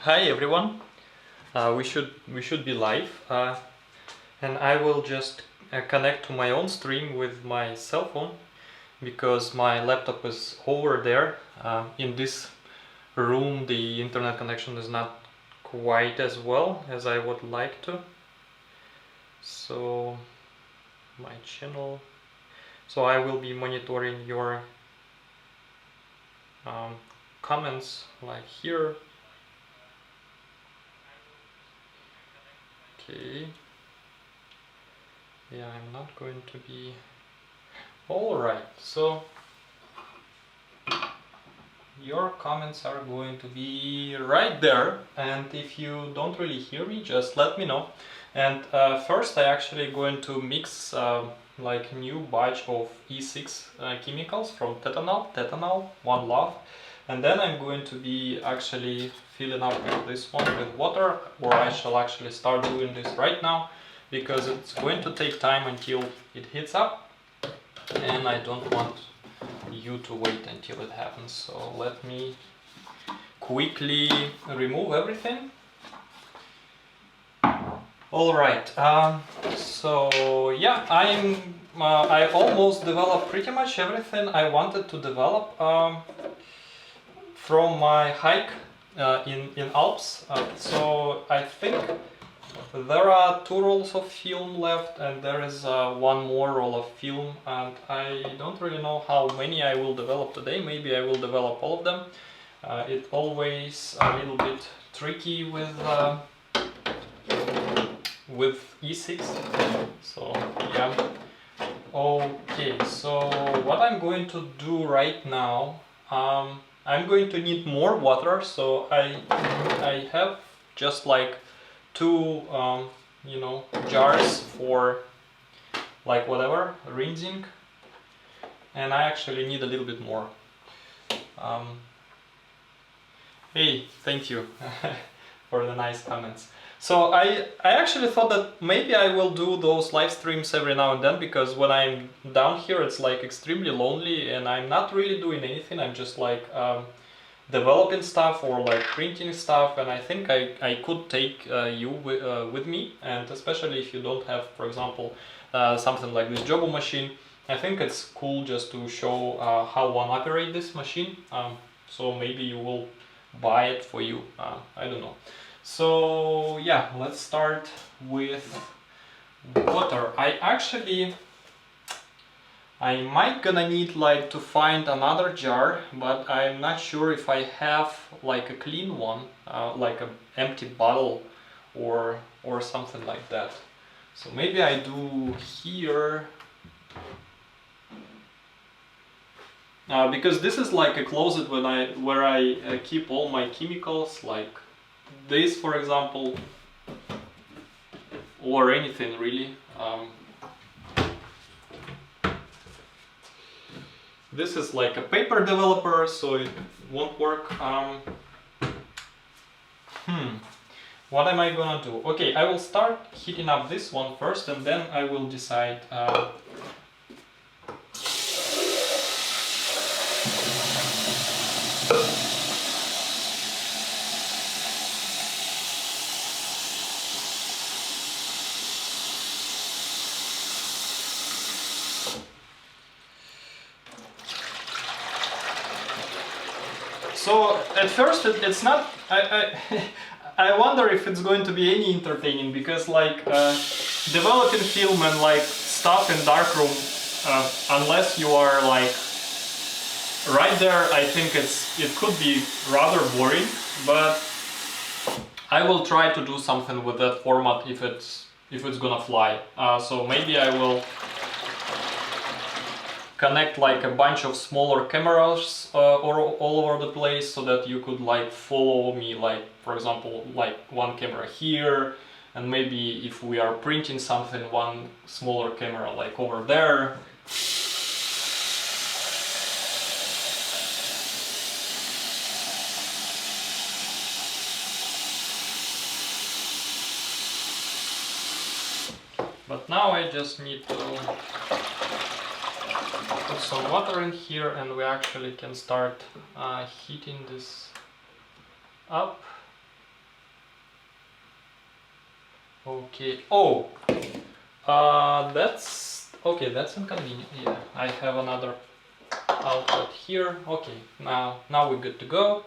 Hi everyone. We should be live, and I will just connect to my own stream with my cell phone because my laptop is over there. In this room, the internet connection is not quite as well as I would like to. So my channel. So I will be monitoring your comments like here. Okay. Yeah, I'm not going to be... Alright, so your comments are going to be right there, and if you don't really hear me, just let me know. And first I actually going to mix like new batch of E6 chemicals from Tetanal, One Love, and then I'm going to be actually filling up this one with water, or I shall actually start doing this right now, because it's going to take time until it heats up, and I don't want you to wait until it happens. So let me quickly remove everything. All right. So yeah, I almost developed pretty much everything I wanted to develop from my hike in Alps. So I think there are 2 rolls of film left, and there is 1 more roll of film, and I don't really know how many I will develop today. Maybe I will develop all of them. It's always a little bit tricky with E6. So yeah. Okay, so what I'm going to do right now, I'm going to need more water, so I have just like 2 jars for like whatever rinsing, and I actually need a little bit more. Hey, thank you for the nice comments. So I actually thought that maybe I will do those live streams every now and then, because when I'm down here it's like extremely lonely and I'm not really doing anything. I'm just like developing stuff or like printing stuff, and I think I could take you with me, and especially if you don't have, for example, something like this Jobo machine, I think it's cool just to show how one operate this machine. So maybe you will buy it for you, I don't know. So yeah, let's start with water. I might gonna need like to find another jar, but I'm not sure if I have like a clean one, like an empty bottle or something like that. So maybe I do here, because this is like a closet where I keep all my chemicals, like this for example, or anything really. This is like a paper developer, so it won't work. What am I gonna do? Okay, I will start heating up this one first, and then I will decide. So at first it's not. I wonder if it's going to be any entertaining, because like developing film and like stuff in Darkroom, unless you are like right there, I think it could be rather boring. But I will try to do something with that format if it's gonna fly. So maybe I will connect like a bunch of smaller cameras all over the place, so that you could like follow me, like for example like one camera here, and maybe if we are printing something, one smaller camera like over there. But now I just need to put some water in here, and we actually can start heating this up. Okay. Oh, that's okay. That's inconvenient. Yeah, I have another outlet here. Okay, now we're good to go.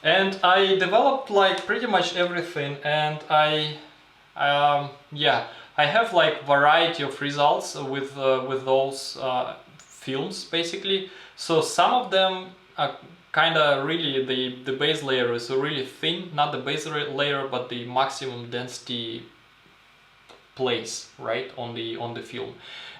And I developed like pretty much everything, and yeah, I have like variety of results with those films basically. So some of them are kind of really the base layer is really thin, not the base layer, but the maximum density place right on the film,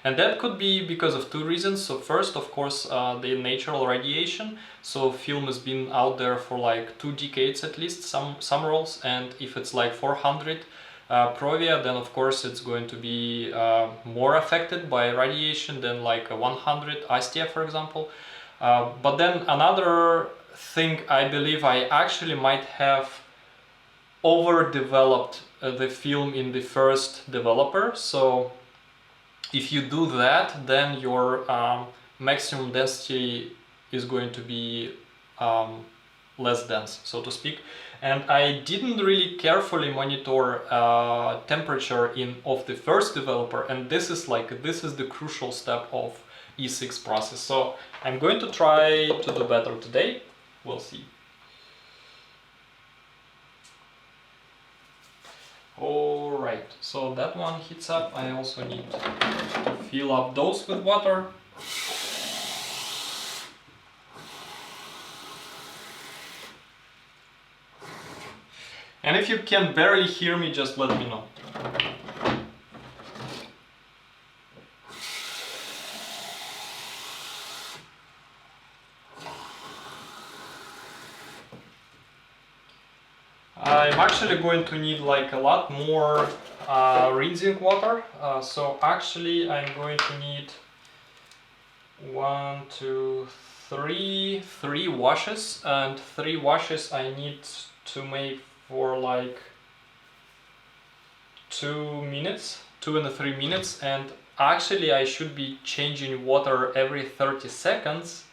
and that could be because of two reasons. So first, of course, the natural radiation. So film has been out there for like 2 decades at least, some rolls, and if it's like 400 Provia, then of course it's going to be more affected by radiation than like a 100 Astia, for example. But then another thing, I believe I actually might have overdeveloped the film in the first developer. So if you do that, then your maximum density is going to be less dense, so to speak. And I didn't really carefully monitor temperature of the first developer, and this is the crucial step of E6 process. So I'm going to try to do better today. We'll see. Alright, so that one heats up. I also need to fill up those with water. And if you can barely hear me, just let me know. I'm actually going to need like a lot more rinsing water. So actually I'm going to need 1, 2, 3, 3 washes, and 3 washes I need to make for like 2 minutes, 2 and 3 minutes, and actually I should be changing water every 30 seconds.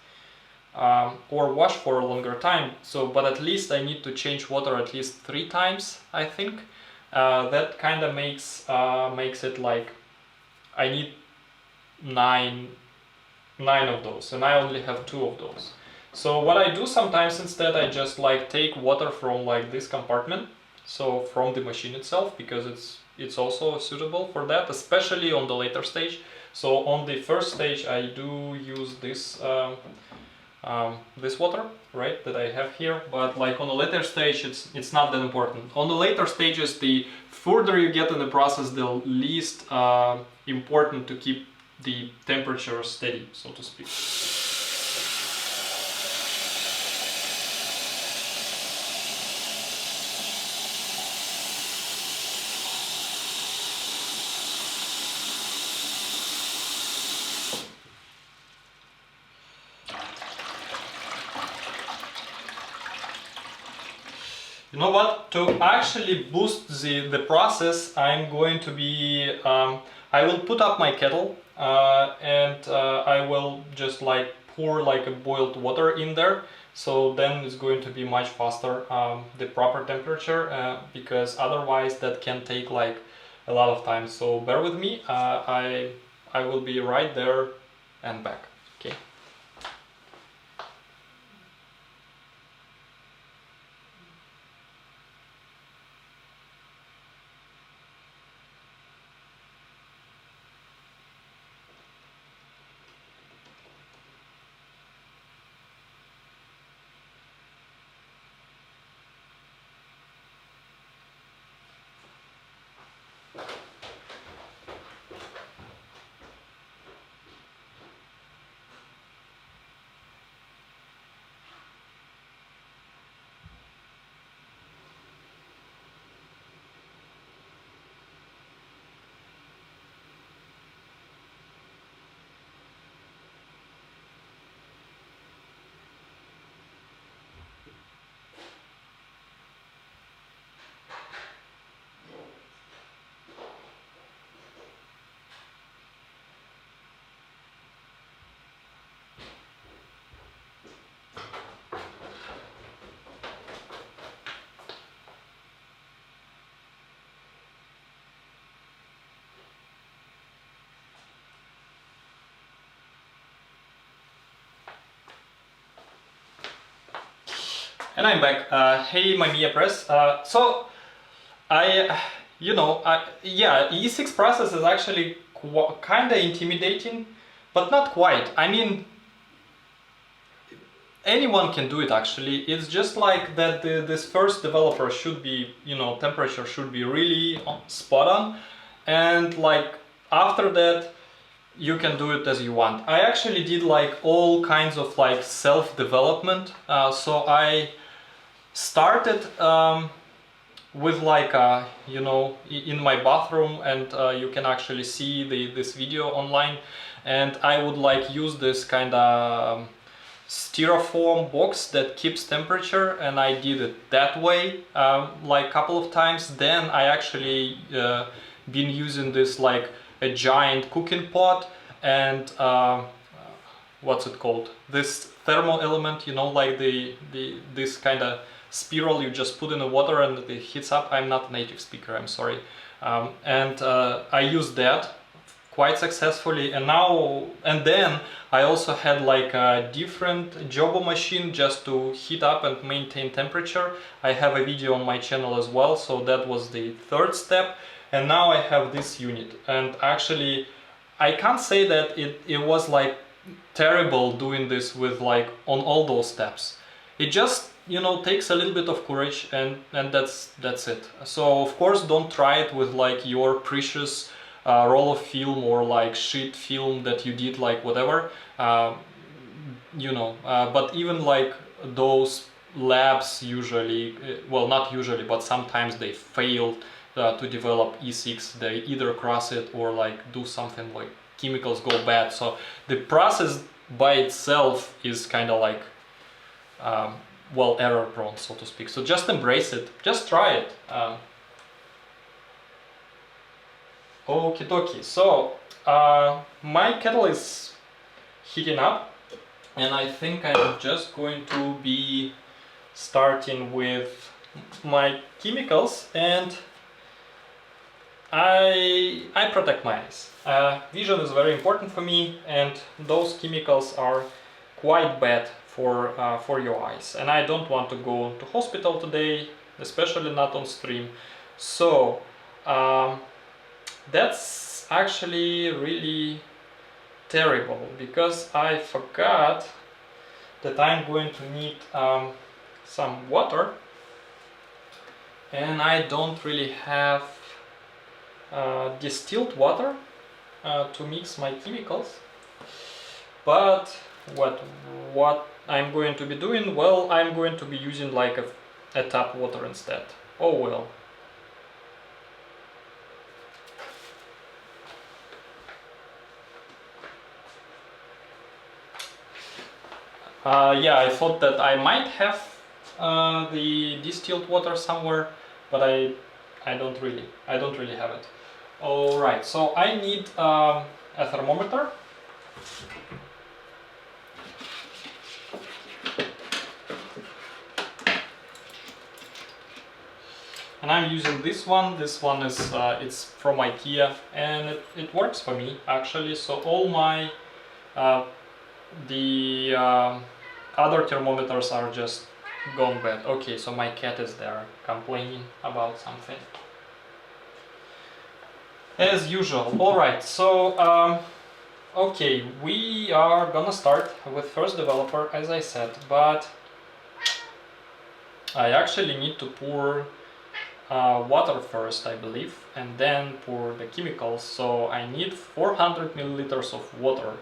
Or wash for a longer time. So, but at least I need to change water at least 3 times, I think. That kind of makes it like I need 9 of those, and I only have 2 of those. So what I do sometimes instead, I just like take water from like this compartment, so from the machine itself, because it's also suitable for that, especially on the later stage. So on the first stage I do use this water, right, that I have here, but like on the later stage it's not that important. On the later stages, the further you get in the process, the least important to keep the temperature steady, so to speak. You know what? To actually boost the process, I'm going to be I will put up my kettle and I will just like pour like a boiled water in there. So then it's going to be much faster, the proper temperature, because otherwise that can take like a lot of time. So bear with me. I will be right there and back. Okay. And I'm back. Hey, my Mia Press. Yeah, E6 process is actually kind of intimidating, but not quite. I mean, anyone can do it actually. It's just like that this first developer should be, temperature should be really spot on, and like after that, you can do it as you want. I actually did like all kinds of like self-development. So I started with like in my bathroom, and you can actually see this video online, and I would like use this kind of styrofoam box that keeps temperature, and I did it that way like a couple of times. Then I actually been using this like a giant cooking pot, and what's it called, this thermal element, like this kind of spiral you just put in the water and it heats up. I'm not a native speaker, I'm sorry. And I used that quite successfully, and then I also had like a different Jobo machine just to heat up and maintain temperature. I have a video on my channel as well, so that was the third step. And now I have this unit, and actually I can't say that it was like terrible doing this with like on all those steps. It just takes a little bit of courage, and that's it. So of course don't try it with like your precious roll of film or like sheet film that you did like whatever, but even like those labs usually, well, not usually, but sometimes they fail to develop E6. They either cross it or like do something like chemicals go bad. So the process by itself is kind of like well, error prone, so to speak. So just embrace it, just try it. Okie dokie. So my kettle is heating up, and I think I'm just going to be starting with my chemicals, and I protect my eyes. Vision is very important for me, and those chemicals are quite bad for your eyes, and I don't want to go to hospital today, especially not on stream. So that's actually really terrible, because I forgot that I'm going to need some water, and I don't really have distilled water to mix my chemicals. But what I'm going to be doing, well, I'm going to be using like a tap water instead. Oh well. Yeah, I thought that I might have the distilled water somewhere, but I don't really have it. All right, so I need a thermometer. And I'm using this one. This one is it's from IKEA, and it works for me actually. So all my other thermometers are just gone bad. Okay, so my cat is there complaining about something, as usual. All right, so okay, we are gonna start with first developer, as I said, but I actually need to pour water first, I believe, and then pour the chemicals. So I need 400 milliliters of water,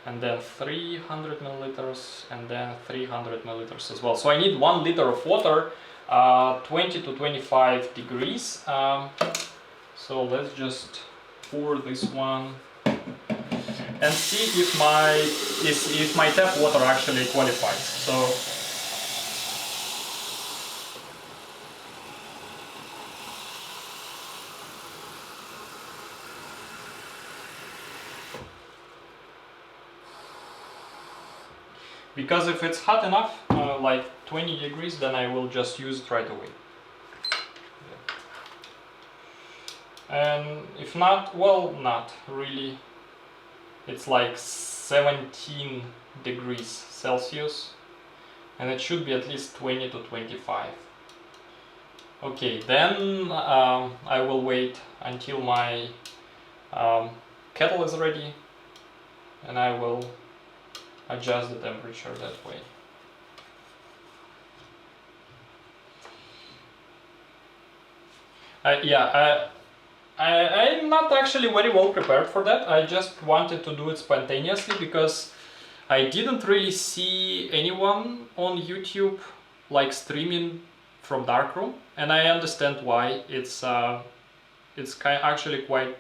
and then 300 milliliters, and then 300 milliliters as well. So I need 1 liter of water, 20 to 25 degrees. So let's just pour this one and see if my tap water actually qualifies. So because if it's hot enough, like 20 degrees, then I will just use it right away. And if not, well, not really. It's like 17 degrees Celsius, and it should be at least 20 to 25. Okay, then I will wait until my kettle is ready, and I will adjust the temperature that way. I'm not actually very well prepared for that. I just wanted to do it spontaneously because I didn't really see anyone on YouTube like streaming from Darkroom, and I understand why. It's actually quite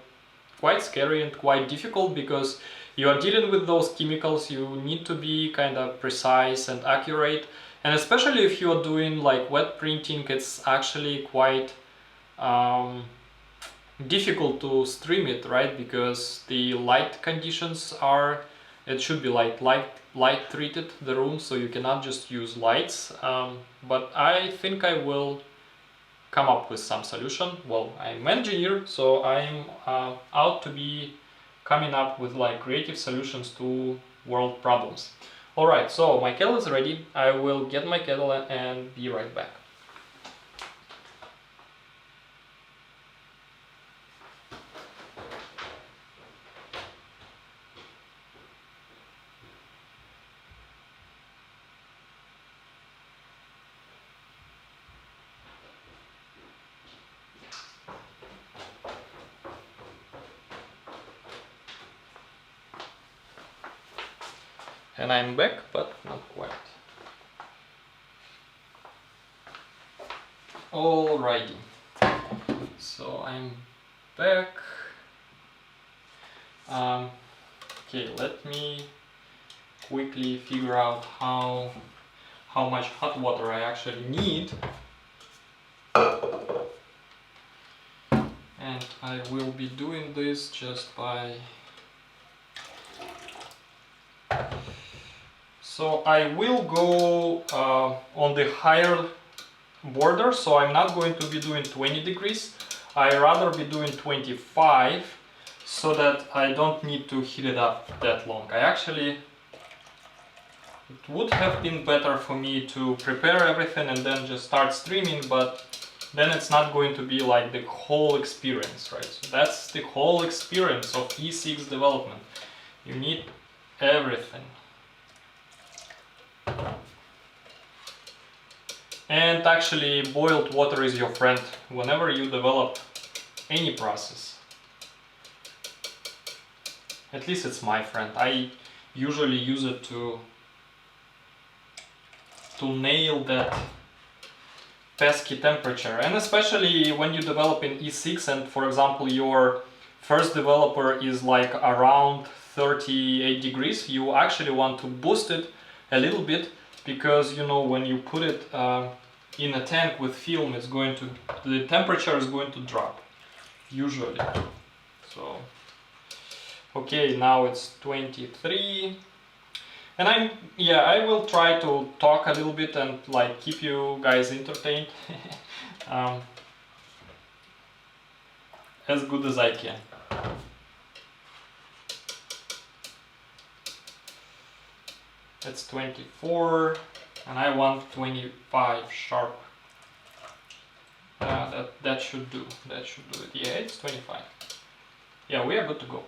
scary and quite difficult because you are dealing with those chemicals. You need to be kind of precise and accurate, and especially if you are doing like wet printing, it's actually quite difficult to stream it, right? Because the light conditions are, it should be like light treated, the room, so you cannot just use lights. But I think I will come up with some solution. Well, I'm an engineer, so I'm out to be coming up with like creative solutions to world problems. Alright, so my kettle is ready. I will get my kettle and be right back. And I'm back, but not quite. Alrighty, so I'm back. Okay, let me quickly figure out how much hot water I actually need. And I will be doing this just by... So I will go on the higher border, so I'm not going to be doing 20 degrees. I rather be doing 25, so that I don't need to heat it up that long. It would have been better for me to prepare everything and then just start streaming, but then it's not going to be like the whole experience, right? So that's the whole experience of E6 development. You need everything. And actually, boiled water is your friend whenever you develop any process. At least it's my friend. I usually use it to nail that pesky temperature. And especially when you develop in E6 and, for example, your first developer is like around 38 degrees, you actually want to boost it a little bit, because you know when you put it in a tank with film, the temperature is going to drop usually. So okay, now it's 23, and I will try to talk a little bit and like keep you guys entertained as good as I can. It's 24 and I want 25 sharp. That should do. That should do it. Yeah, it's 25. Yeah, we are good to go.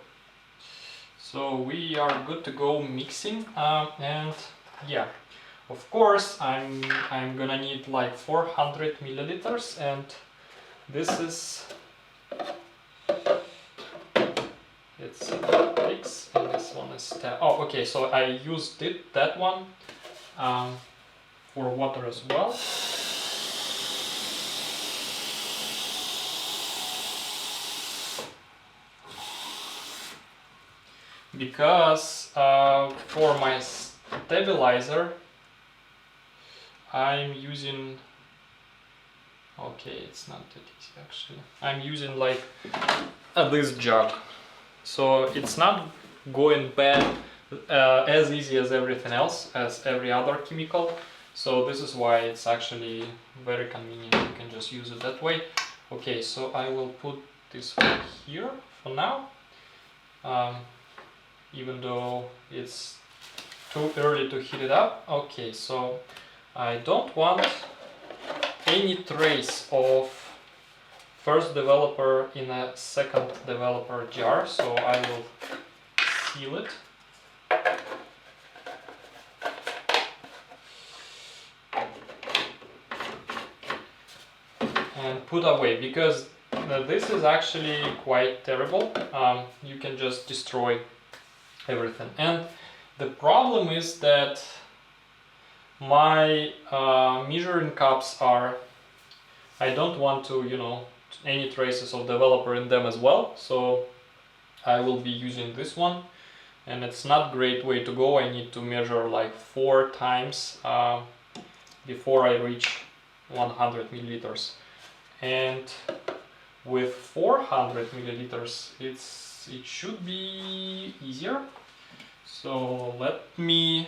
So we are good to go mixing, and yeah, of course I'm gonna need like 400 milliliters, and this is it's 6 and this one is 10. Oh, okay, so I used that one for water as well. Because for my stabilizer I'm using, okay, it's not that easy actually, I'm using like this jug, so it's not going bad as easy as everything else, as every other chemical. So this is why it's actually very convenient, you can just use it that way. Okay, so I will put this one here for now. Even though it's too early to heat it up. Okay, so I don't want any trace of first developer in a second developer jar, so I will seal it. And put away, because this is actually quite terrible. You can just destroy everything. And the problem is that my measuring cups are, I don't want to, you know, any traces of developer in them as well, so I will be using this one, and it's not a great way to go. I need to measure like 4 times before I reach 100 milliliters, and with 400 milliliters it should be easier. So let me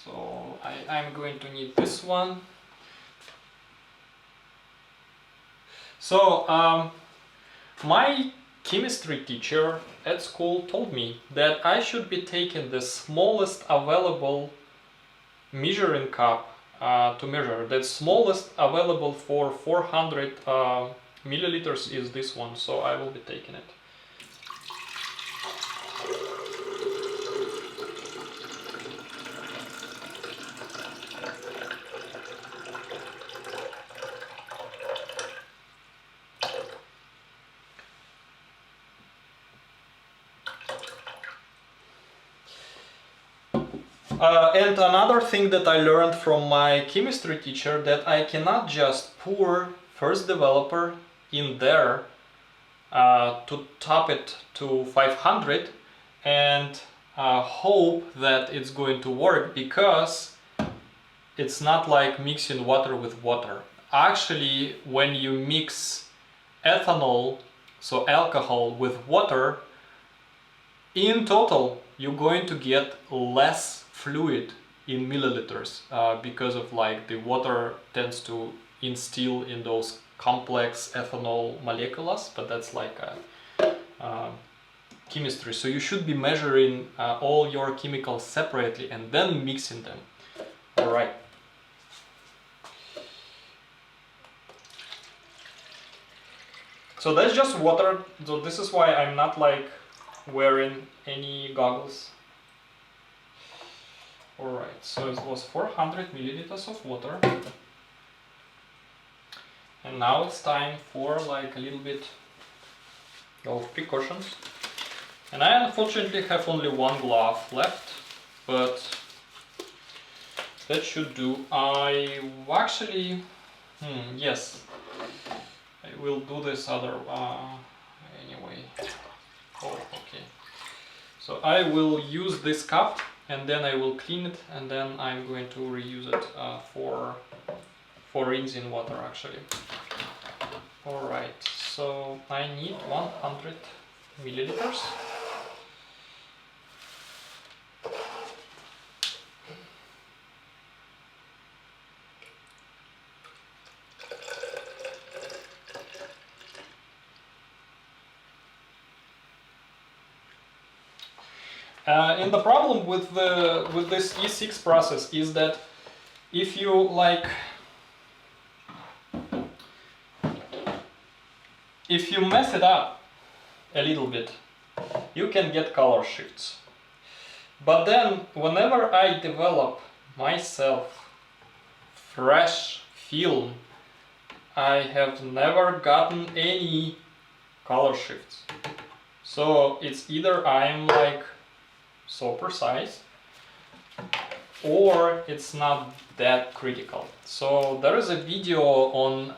So I'm going to need this one. So my chemistry teacher at school told me that I should be taking the smallest available measuring cup to measure. The smallest available for 400 milliliters is this one, so I will be taking it. And another thing that I learned from my chemistry teacher, that I cannot just pour first developer in there to top it to 500 and hope that it's going to work, because it's not like mixing water with water. Actually, when you mix ethanol, so alcohol, with water, in total you're going to get less fluid in milliliters because of like the water tends to instill in those complex ethanol molecules, but that's like chemistry. So you should be measuring all your chemicals separately and then mixing them. All right. So that's just water. So this is why I'm not like wearing any goggles. Alright, so it was 400 milliliters of water. And now it's time for like a little bit of precautions. And I unfortunately have only one glove left, but that should do. I actually, yes, I will do this other, anyway. Oh, okay. So I will use this cup and then I will clean it, and then I'm going to reuse it for rinsing water actually. Alright, so I need 100 milliliters. And the problem with this E6 process is that if you mess it up a little bit, you can get color shifts. But then whenever I develop myself fresh film, I have never gotten any color shifts. So it's either I'm like so precise, or it's not that critical. So there is a video on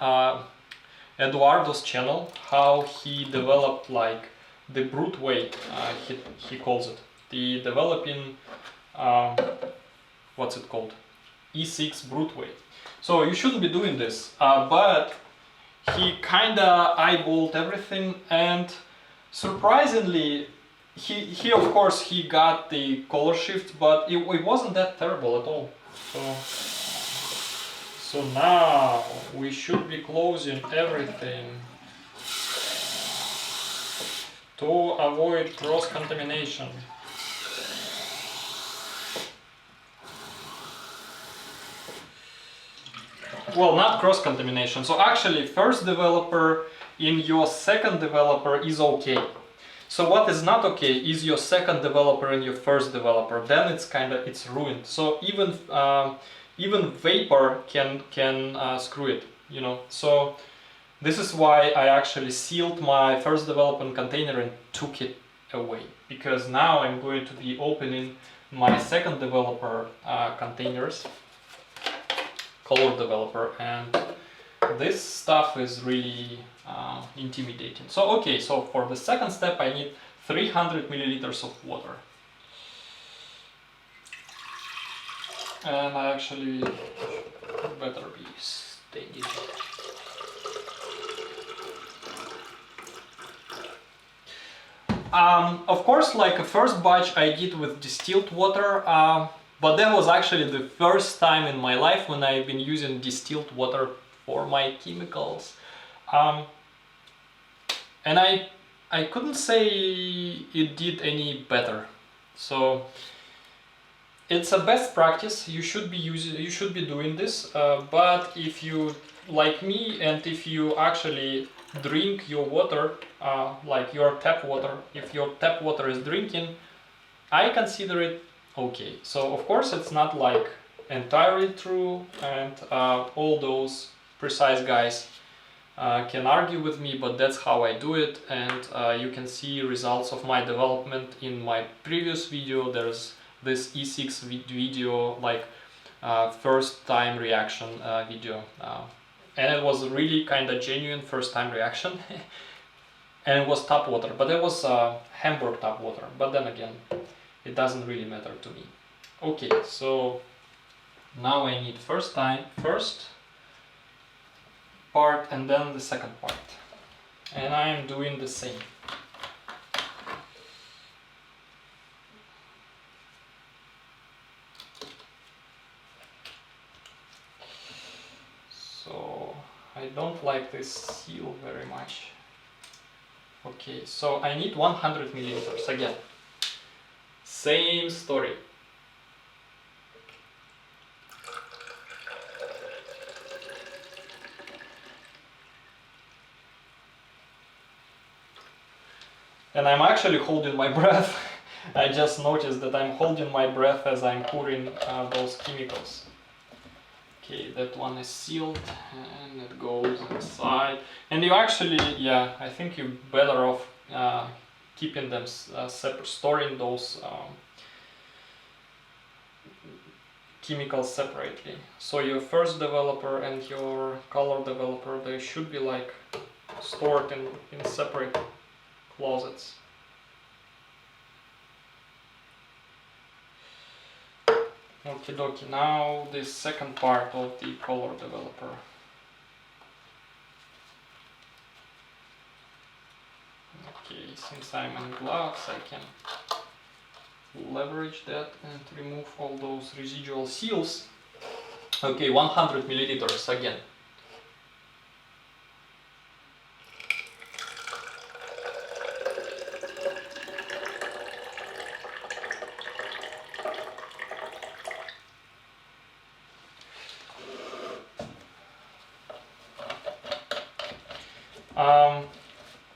Eduardo's channel, how he developed like the brute way, he calls it, the developing, what's it called, E6 brute way. So you shouldn't be doing this, but he kinda eyeballed everything, and surprisingly, he of course he got the color shift, but it wasn't that terrible at all. So now we should be closing everything. to avoid cross-contamination. Well, not cross-contamination. So actually, first developer in your second developer is okay. So what is not okay is your second developer in your first developer. Then it's ruined. So even vapor can screw it, you know. So this is why I actually sealed my first development container and took it away, because now I'm going to be opening my second developer containers, color developer, and this stuff is really intimidating. So okay, so for the second step I need 300 milliliters of water. And I actually better be steady. Of course, like a first batch I did with distilled water, but that was actually the first time in my life when I've been using distilled water for my chemicals. And I couldn't say it did any better. So it's a best practice. You should be doing this. But if you, like me, and if you actually drink your water, like your tap water, if your tap water is drinking, I consider it okay. So of course it's not like entirely true, and all those precise guys can argue with me, but that's how I do it. And you can see results of my development in my previous video. There's this E6 video, like first time reaction video, and it was really kind of genuine first time reaction. And it was tap water, but it was Hamburg tap water, but then again it doesn't really matter to me. Okay, so now I need first part and then the second part, and I am doing the same. So I don't like this seal very much. Okay, so I need 100 milliliters again. Same story. And I'm actually holding my breath. I just noticed that I'm holding my breath as I'm pouring those chemicals. Okay, that one is sealed and it goes inside. And you actually, yeah, I think you're better off keeping them separate, storing those chemicals separately. So your first developer and your color developer, they should be like stored in separate closets. Okie dokie, now the second part of the color developer. Okay, since I'm in gloves, I can leverage that and remove all those residual seals. Okay, 100 milliliters again.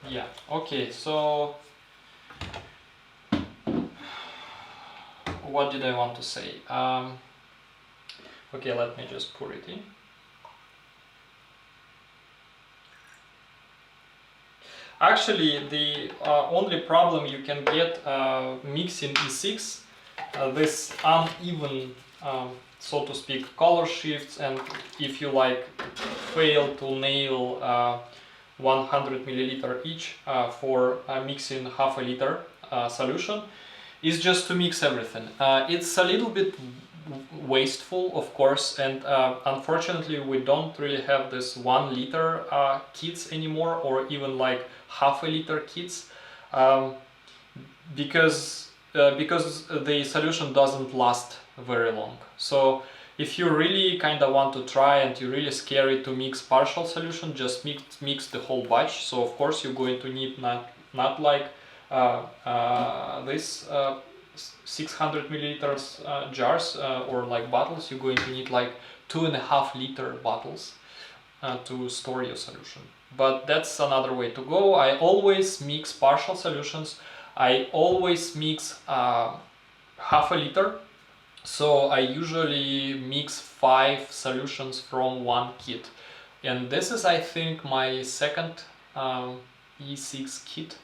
Yeah, okay, so what did I want to say? Okay, let me just pour it in. Actually, the only problem you can get mixing E6, this uneven, so to speak, color shifts, and if you like fail to nail 100 milliliter each for mixing half a liter solution, is just to mix everything. It's a little bit wasteful, of course, and unfortunately we don't really have this 1 liter kits anymore, or even like half a liter kits, because the solution doesn't last very long. So if you really kind of want to try and you're really scared to mix partial solution, just mix the whole batch. So of course you're going to need not like this 600 milliliters jars or like bottles, you're going to need like 2.5-liter bottles to store your solution. But that's another way to go. I always mix partial solutions. I always mix half a liter. So I usually mix 5 solutions from one kit. And this is, I think, my second E6 kit.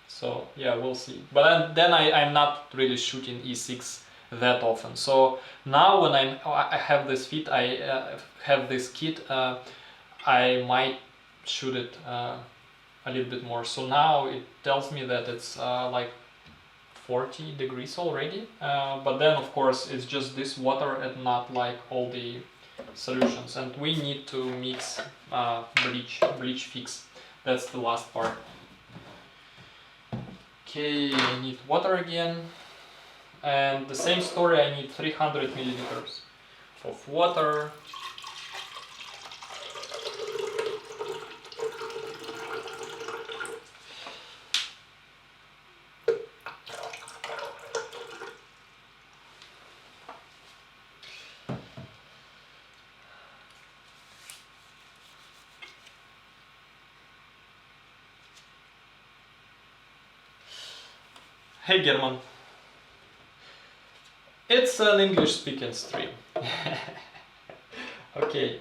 So yeah, we'll see. But then I'm not really shooting E6 that often. So now when I have this fit, I have this kit, I might shoot it a little bit more. So now it tells me that it's like 40 degrees already. But then of course it's just this water and not like all the solutions. And we need to mix bleach fix. That's the last part. Okay, I need water again, and the same story, I need 300 milliliters of water. Hey German, it's an English speaking stream. Okay,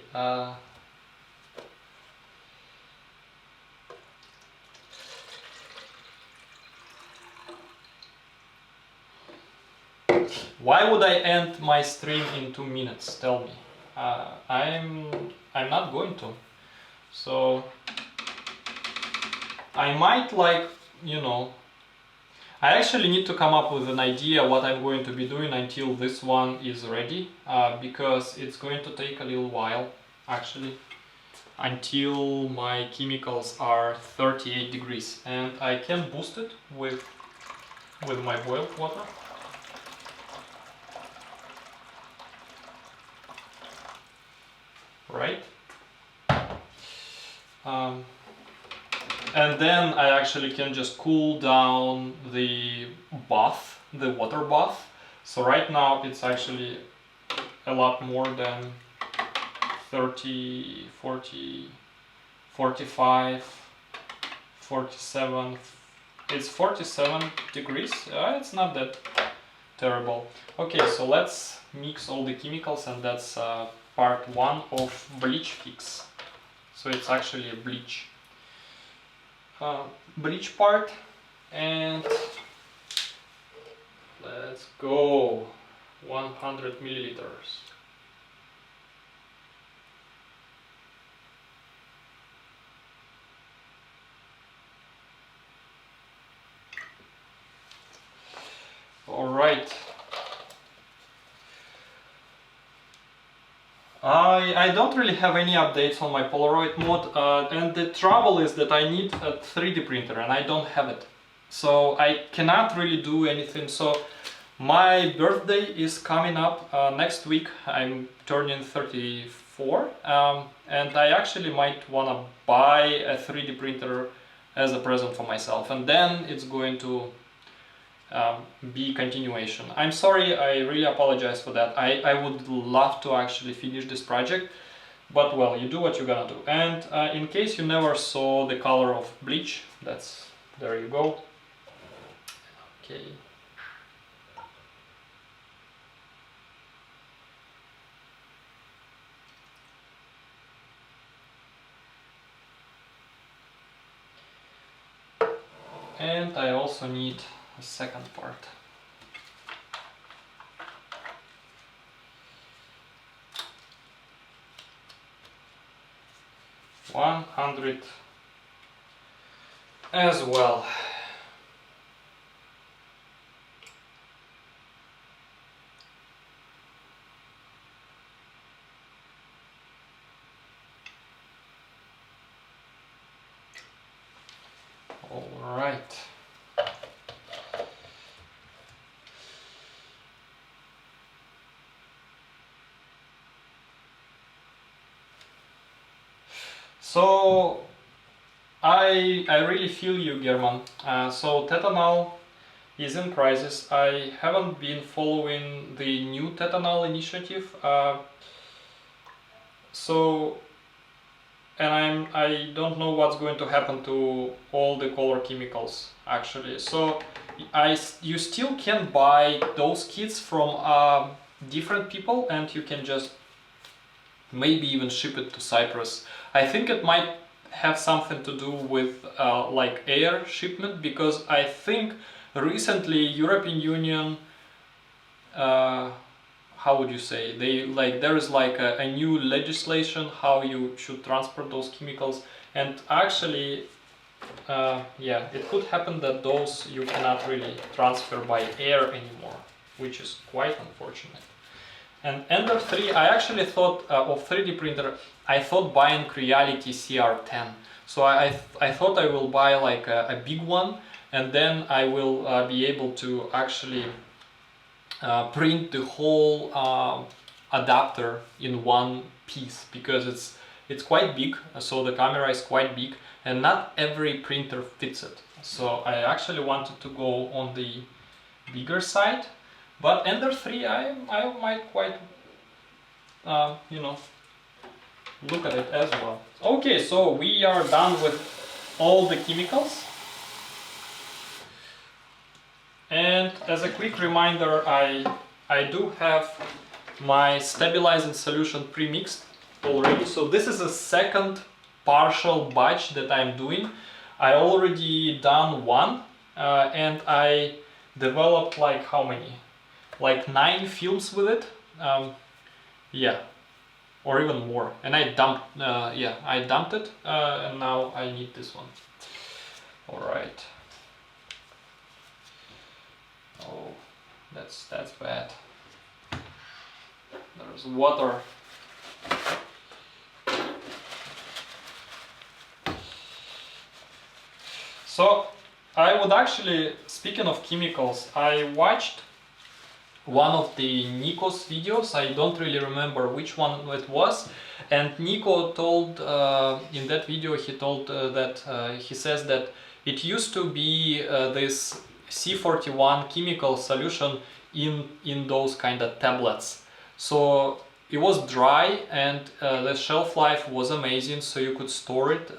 why would I end my stream in 2 minutes? Tell me. I'm not going to. So I might, like, you know, I actually need to come up with an idea what I'm going to be doing until this one is ready, because it's going to take a little while actually until my chemicals are 38 degrees, and I can boost it with my boiled water. Right? And then I actually can just cool down the bath, the water bath. So right now it's actually a lot more than 30, 40, 45, 47. It's 47 degrees. It's not that terrible. Okay, so let's mix all the chemicals, and that's part 1 of Bleach Fix. So it's actually a bleach part, and let's go. 100 milliliters. All right. I don't really have any updates on my Polaroid mode, and the trouble is that I need a 3D printer and I don't have it. So I cannot really do anything. So my birthday is coming up next week. I'm turning 34, and I actually might want to buy a 3D printer as a present for myself, and then it's going to be continuation. I'm sorry, I really apologize for that. I would love to actually finish this project, but well, you do what you're gonna do. And in case you never saw the color of bleach, there you go. Okay. And I also need a second part. $100 as well. All right. So I really feel you, German. So Tetanal is in crisis. I haven't been following the new Tetanal initiative. So and I don't know what's going to happen to all the color chemicals actually. So you still can buy those kits from different people, and you can just maybe even ship it to Cyprus. I think it might have something to do with like air shipment, because I think recently European Union, how would you say, they like there is like a new legislation how you should transport those chemicals, and actually yeah, it could happen that those you cannot really transfer by air anymore, which is quite unfortunate. And Ender 3, I actually thought of 3D printer, I thought buying Creality CR10. So I thought I will buy like a big one, and then I will be able to actually print the whole adapter in one piece, because it's quite big, so the camera is quite big, and not every printer fits it. So I actually wanted to go on the bigger side. But Ender 3, I might quite, you know, look at it as well. Okay, so we are done with all the chemicals. And as a quick reminder, I do have my stabilizing solution pre-mixed already. So this is a second partial batch that I'm doing. I already done one, and I developed like how many? Like 9 films with it, yeah, or even more. And I dumped, yeah, I dumped it, and now I need this one. All right. Oh, that's bad. There's water. So I would actually, speaking of chemicals, I watched one of the Nico's videos. I don't really remember which one it was, and Nico told in that video, he told that he says that it used to be this C41 chemical solution in those kind of tablets. So it was dry, and the shelf life was amazing, so you could store it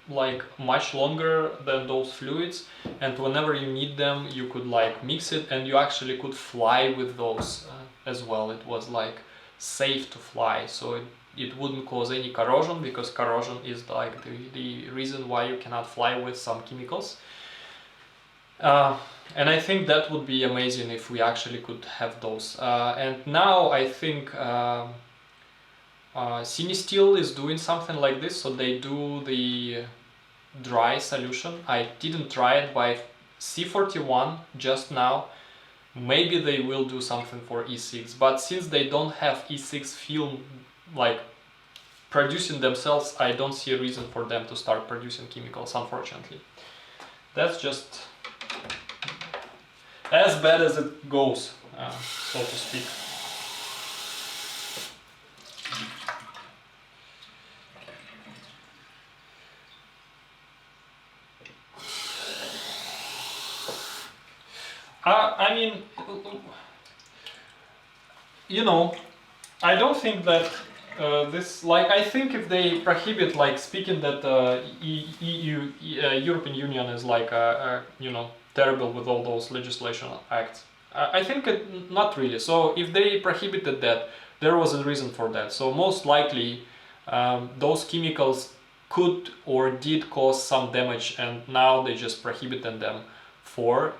like much longer than those fluids, and whenever you need them you could like mix it, and you actually could fly with those as well. It was like safe to fly, so it wouldn't cause any corrosion, because corrosion is like the reason why you cannot fly with some chemicals. And I think that would be amazing if we actually could have those. And now I think Cinesteel is doing something like this, so they do the dry solution. I didn't try it by C41 just now. Maybe they will do something for E6, but since they don't have E6 film like producing themselves, I don't see a reason for them to start producing chemicals, unfortunately. That's just as bad as it goes, so to speak. I mean, you know, I don't think that this, like, I think if they prohibit, like, speaking that European Union is like, you know, terrible with all those legislation acts, I think not really. So if they prohibited that, there was a reason for that. So most likely those chemicals could or did cause some damage, and now they just prohibited them for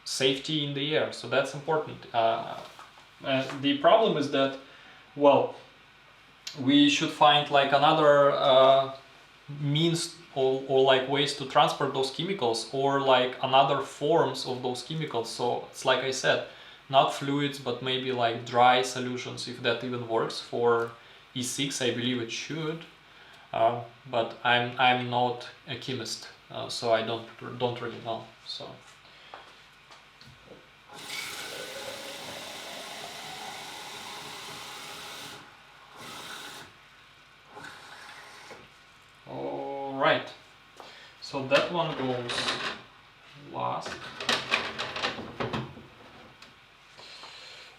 safety in the air. So that's important. The problem is that, well, we should find like another means or like ways to transport those chemicals, or like another forms of those chemicals. So it's like I said, not fluids, but maybe like dry solutions, if that even works for E6. I believe it should, but I'm not a chemist, so I don't really know. So. Right. So that one goes last.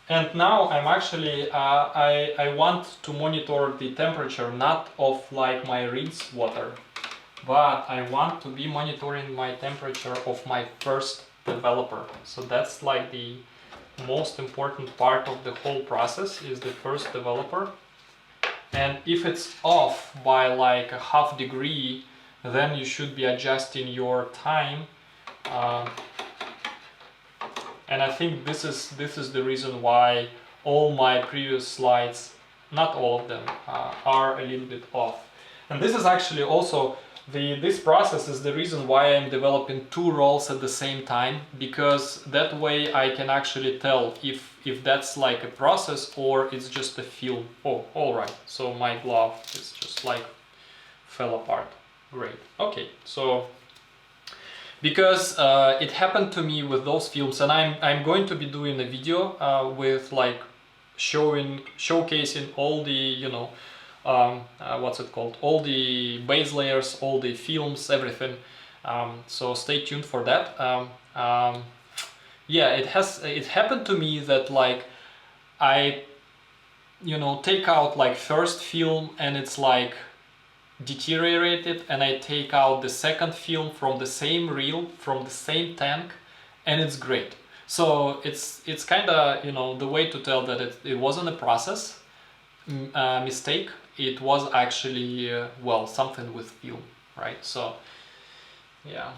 And now I'm actually, I want to monitor the temperature, not of like my rinse water, but I want to be monitoring my temperature of my first developer. So that's like the most important part of the whole process, is the first developer. And if it's off by like a half degree, then you should be adjusting your time. And I think this is the reason why all my previous slides, not all of them, are a little bit off. And this is actually also this process is the reason why I'm developing two rolls at the same time, because that way I can actually tell if that's like a process or it's just a film. Oh, all right. So my glove is just like fell apart. Great. Okay. So because it happened to me with those films, and I'm going to be doing a video with like showcasing all the, you know, what's it called, all the base layers, all the films, everything. So stay tuned for that. Yeah, it happened to me that like I, you know, take out like first film and it's like deteriorated, and I take out the second film from the same reel, from the same tank, and it's great. So it's kind of, you know, the way to tell that it wasn't a process mistake. It was actually well, something with film, right? So yeah,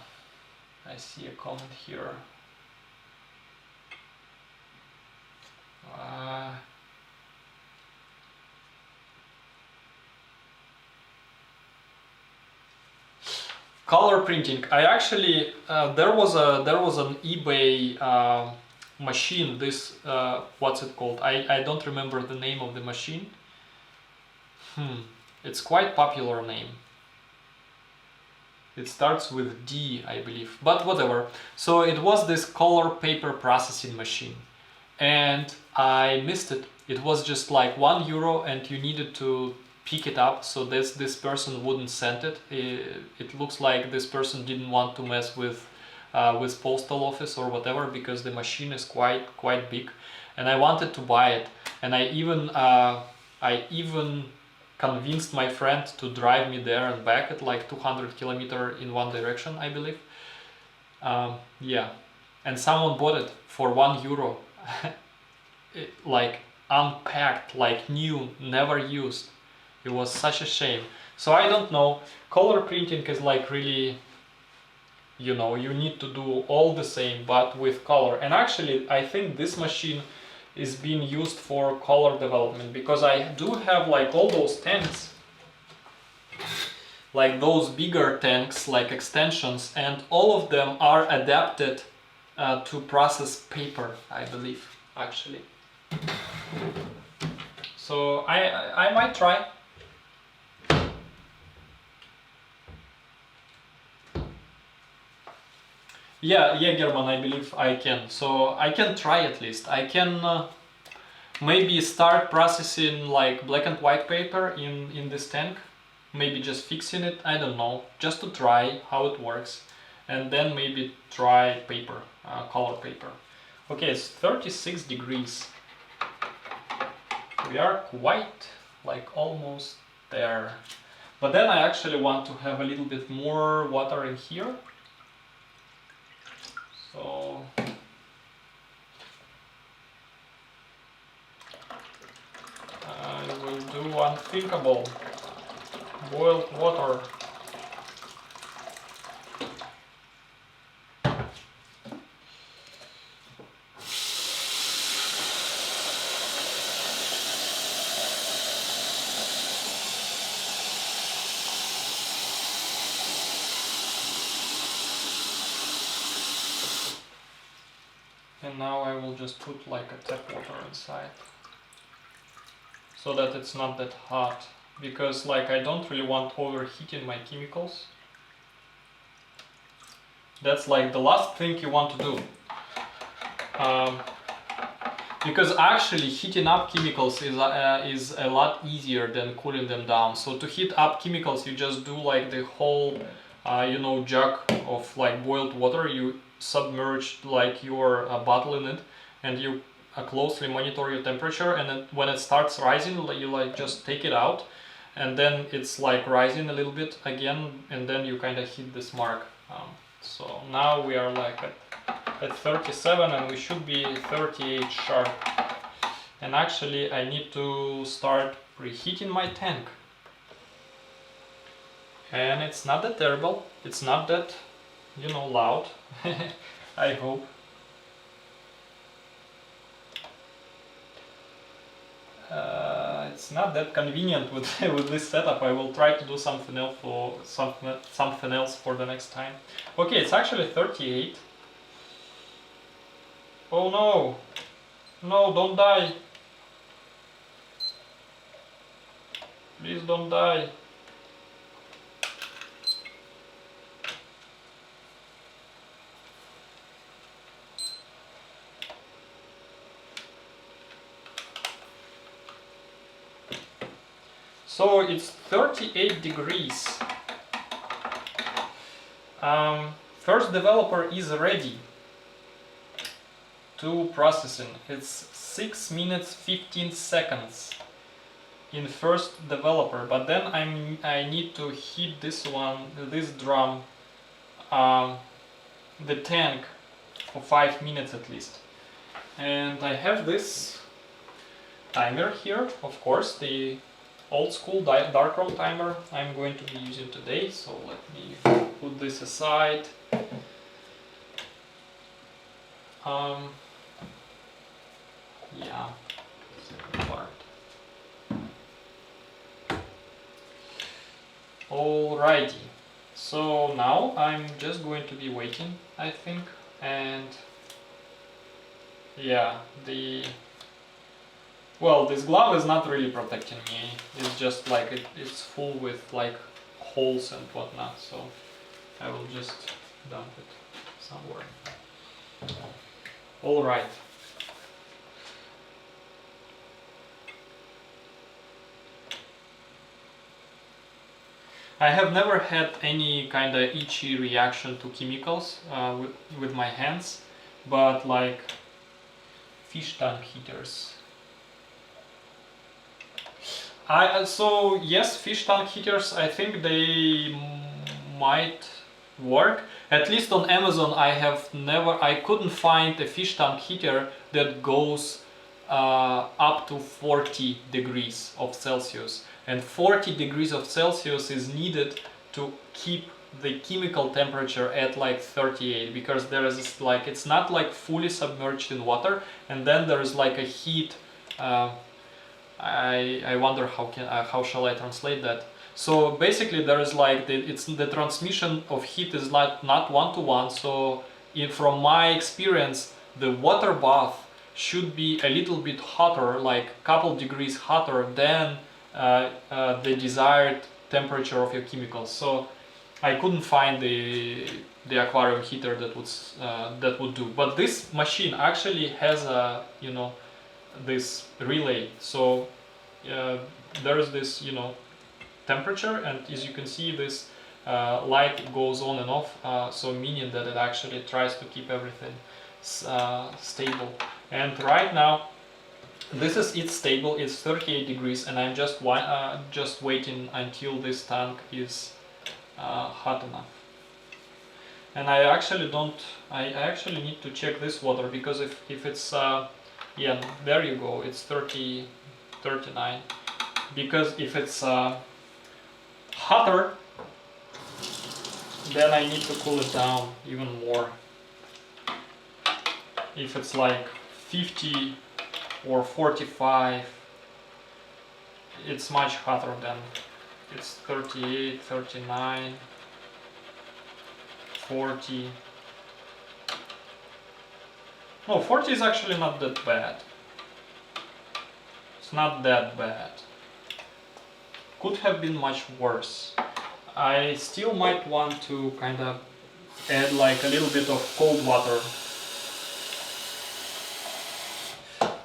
I see a comment here. Color printing. I actually there was an eBay machine. This what's it called? I don't remember the name of the machine. It's quite popular name. It starts with D, I believe, but whatever. So it was this color paper processing machine, and I missed it. It was just like €1, and you needed to pick it up, so this person wouldn't send it. It looks like this person didn't want to mess with postal office or whatever, because the machine is quite big, and I wanted to buy it, and I even convinced my friend to drive me there and back at like 200 kilometers in one direction, I believe. Yeah, and someone bought it for €1, like unpacked, like new, never used. It was such a shame. So I don't know, color printing is like really, you know, you need to do all the same but with color. And actually I think this machine is being used for color development, because I do have like all those tanks, like those bigger tanks, like extensions, and all of them are adapted to process paper, I believe, actually. So I might try. Yeah, German, I believe I can. So I can try at least. I can maybe start processing like black and white paper in this tank. Maybe just fixing it, I don't know, just to try how it works. And then maybe try paper, color paper. Okay, it's 36 degrees. We are quite like almost there. But then I actually want to have a little bit more water in here. So I will do unthinkable. Boiled water. And now I will just put like a tap water inside, so that it's not that hot, because like I don't really want overheating my chemicals. That's like the last thing you want to do. Because actually heating up chemicals is a lot easier than cooling them down. So to heat up chemicals, you just do like the whole you know, jug of like boiled water, you submerge like your bottle in it, and you closely monitor your temperature, and then when it starts rising, you like just take it out, and then it's like rising a little bit again, and then you kind of hit this mark. So now we are like at 37, and we should be 38 sharp. And actually I need to start preheating my tank. And it's not that terrible, it's not that, you know, loud, I hope. It's not that convenient with with this setup. I will try to do something else for the next time. Okay, it's actually 38. Oh no! No, don't die! Please don't die! So it's 38 degrees. First developer is ready to processing. It's 6 minutes 15 seconds in first developer, but then I need to heat this drum, the tank, for 5 minutes at least. And I have this timer here, of course, the old school Darkroom timer I'm going to be using today. So let me put this aside. Yeah, second part. Alrighty, so now I'm just going to be waiting, I think, and yeah, well, this glove is not really protecting me. It's just like it's full with like holes and whatnot, so I will just dump it somewhere. Alright. I have never had any kind of itchy reaction to chemicals with my hands, but like fish tank heaters. So yes, fish tank heaters, I think they might work. At least on Amazon I couldn't find a fish tank heater that goes up to 40 degrees of Celsius. And 40 degrees of Celsius is needed to keep the chemical temperature at like 38, because there is this, like, it's not like fully submerged in water, and then there is like a heat. I wonder how shall I translate that. So basically there is like the transmission of heat is not one-to-one. So from my experience, the water bath should be a little bit hotter, like a couple degrees hotter than the desired temperature of your chemicals. So I couldn't find the aquarium heater that would do. But this machine actually has a, you know, this relay. So there is this, you know, temperature, and as you can see, this light goes on and off, so meaning that it actually tries to keep everything stable. And right now it's stable, it's 38 degrees, and I'm just waiting until this tank is hot enough. And I actually need to check this water, because if it's yeah, there you go, it's 39, because if it's hotter, then I need to cool it down even more. If it's like 50 or 45, it's much hotter than it's 38, 39, 40. No, 40 is actually not that bad. It's not that bad. Could have been much worse. I still might want to kind of add like a little bit of cold water,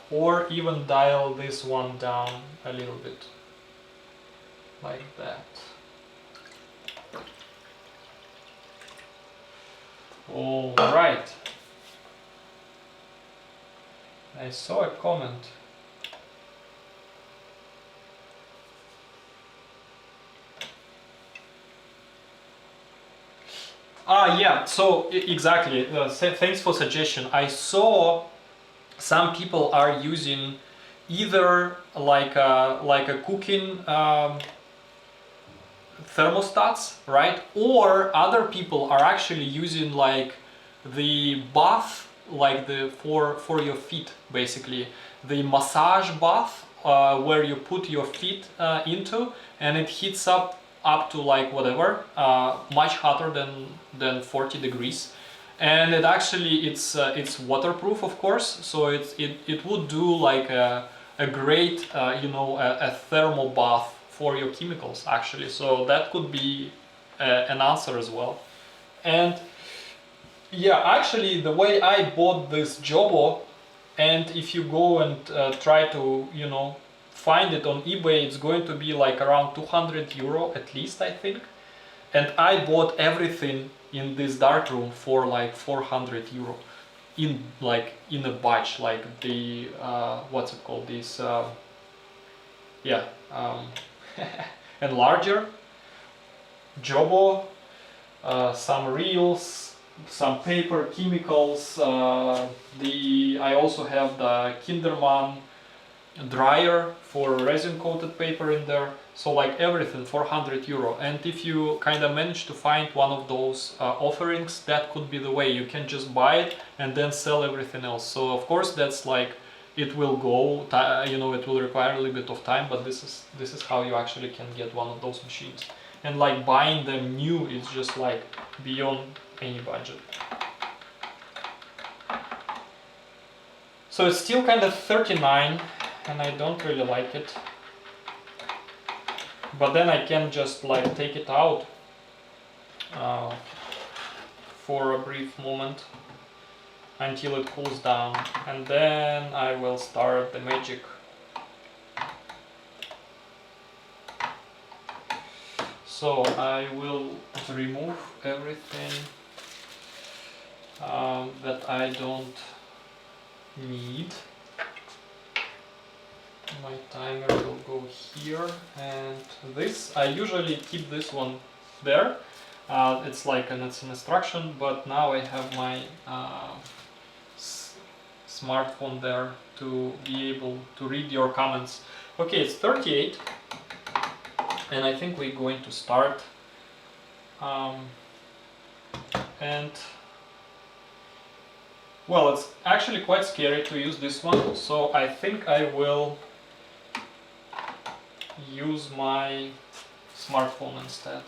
or even dial this one down a little bit, like that. All right. I saw a comment. Yeah, so exactly. Thanks for suggestion. I saw some people are using either like a cooking thermostats, right? Or other people are actually using like the bath, like the for your feet, basically the massage bath, where you put your feet into, and it heats up to like whatever, much hotter than 40 degrees, and it actually it's waterproof, of course, so it would do like a great you know, a thermal bath for your chemicals actually. So that could be an answer as well. And yeah, actually the way I bought this Jobo, and if you go and try to, you know, find it on eBay, it's going to be like around 200 euro at least, I think. And I bought everything in this darkroom for like 400 euro in a batch, like the what's it called, this yeah enlarger, Jobo, some reels, some paper, chemicals, I also have the Kinderman dryer for resin coated paper in there. So like everything, 400 euro. And if you kind of manage to find one of those offerings, that could be the way. You can just buy it and then sell everything else. So of course that's like, it will go, you know, it will require a little bit of time, but this is how you actually can get one of those machines. And like buying them new is just like beyond any budget. So it's still kind of 39 and I don't really like it. But then I can just like take it out for a brief moment until it cools down, and then I will start the magic. So I will remove everything that I don't need. My timer will go here, and this, I usually keep this one there. It's like it's an instruction, but now I have my smartphone there to be able to read your comments. Okay, it's 38, and I think we're going to start. And well, it's actually quite scary to use this one, so I think I will use my smartphone instead.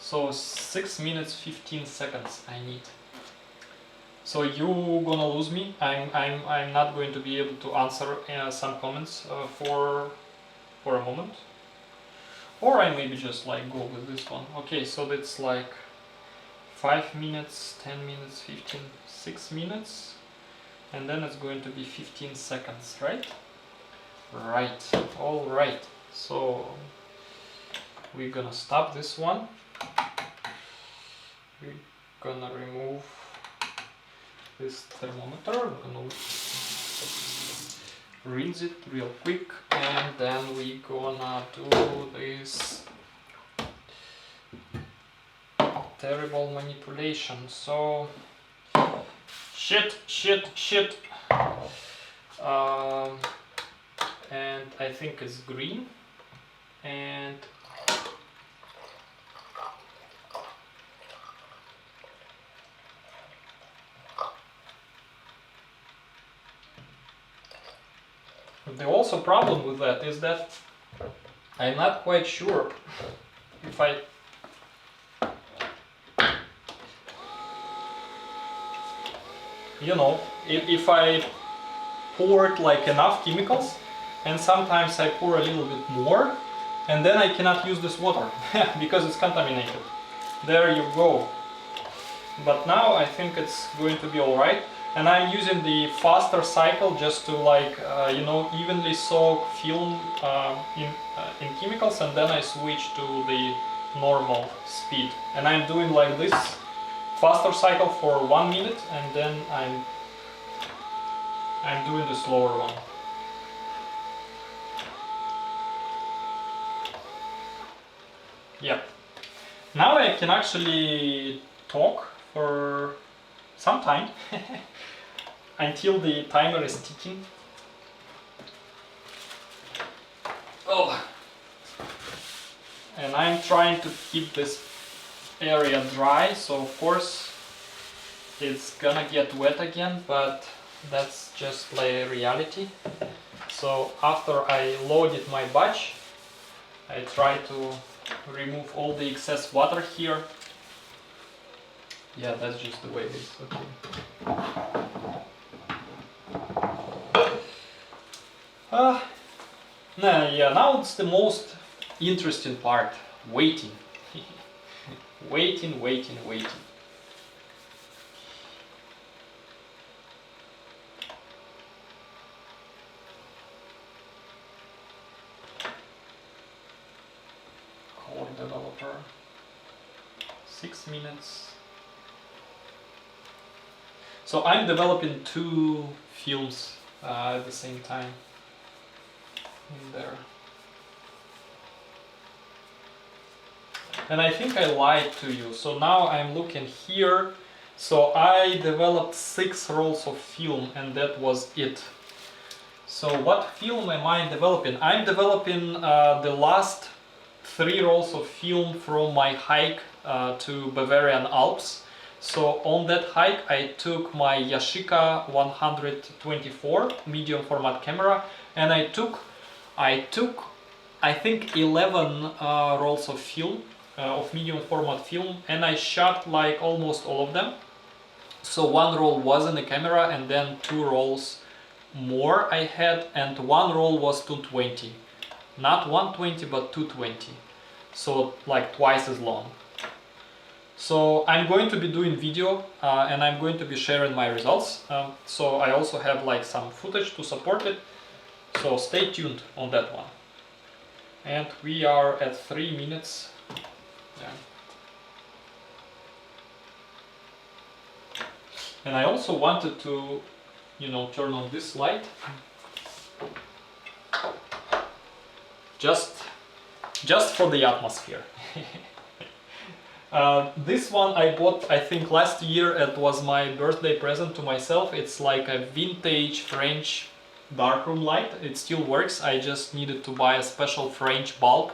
So 6 minutes 15 seconds I need. So you gonna lose me. I'm not going to be able to answer some comments for a moment. Or I maybe just like go with this one. Okay, so that's like 5 minutes, 10 minutes, 15, 6 minutes, and then it's going to be 15 seconds, right? Right, all right. So we're gonna stop this one. We're gonna remove this thermometer. We're gonna rinse it real quick, and then we're gonna do this terrible manipulation. So shit. And I think it's green, and the also problem with that is that I'm not quite sure if I if I poured like enough chemicals, and sometimes I pour a little bit more, and then I cannot use this water because it's contaminated. There you go. But now I think it's going to be alright, and I'm using the faster cycle just to like evenly soak film in chemicals, and then I switch to the normal speed, and I'm doing like this faster cycle for 1 minute, and then I'm doing the slower one. Yeah. Now I can actually talk for some time until the timer is ticking. Oh. And I'm trying to keep this area dry, so of course it's gonna get wet again, but that's just like reality. So after I loaded my batch, I try to remove all the excess water here. Yeah, that's just the way it is. Okay. Yeah, now it's the most interesting part, waiting. Waiting. Call developer. 6 minutes. So I'm developing 2 films at the same time in there. And I think I lied to you. So now I'm looking here. So I developed 6 rolls of film, and that was it. So what film am I developing? I'm developing the last 3 rolls of film from my hike to Bavarian Alps. So on that hike I took my Yashica 124 medium format camera, and I took I think 11 rolls of film, of medium format film, and I shot like almost all of them. So 1 roll was in the camera, and then 2 rolls more I had, and 1 roll was 220. Not 120 but 220. So like twice as long. So I'm going to be doing video and I'm going to be sharing my results. So I also have like some footage to support it. So stay tuned on that one. And we are at 3 minutes. Yeah. And I also wanted to, turn on this light. Just for the atmosphere. This one I bought, I think, last year. It was my birthday present to myself. It's like a vintage French darkroom light. It still works. I just needed to buy a special French bulb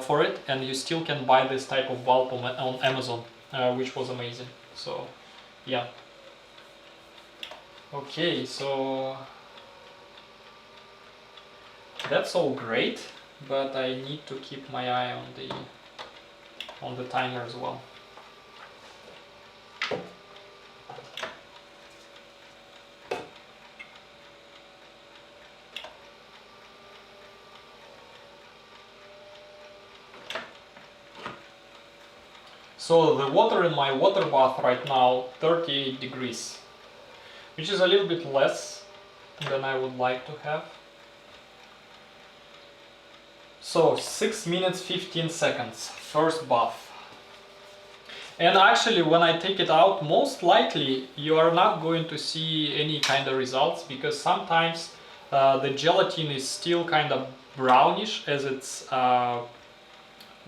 for it, and you still can buy this type of bulb on Amazon, which was amazing. So yeah. Okay, so that's all great, but I need to keep my eye on the timer as well. So the water in my water bath right now, 38 degrees, which is a little bit less than I would like to have. So 6 minutes 15 seconds, first bath. And actually when I take it out, most likely you are not going to see any kind of results, because sometimes the gelatin is still kind of brownish as it's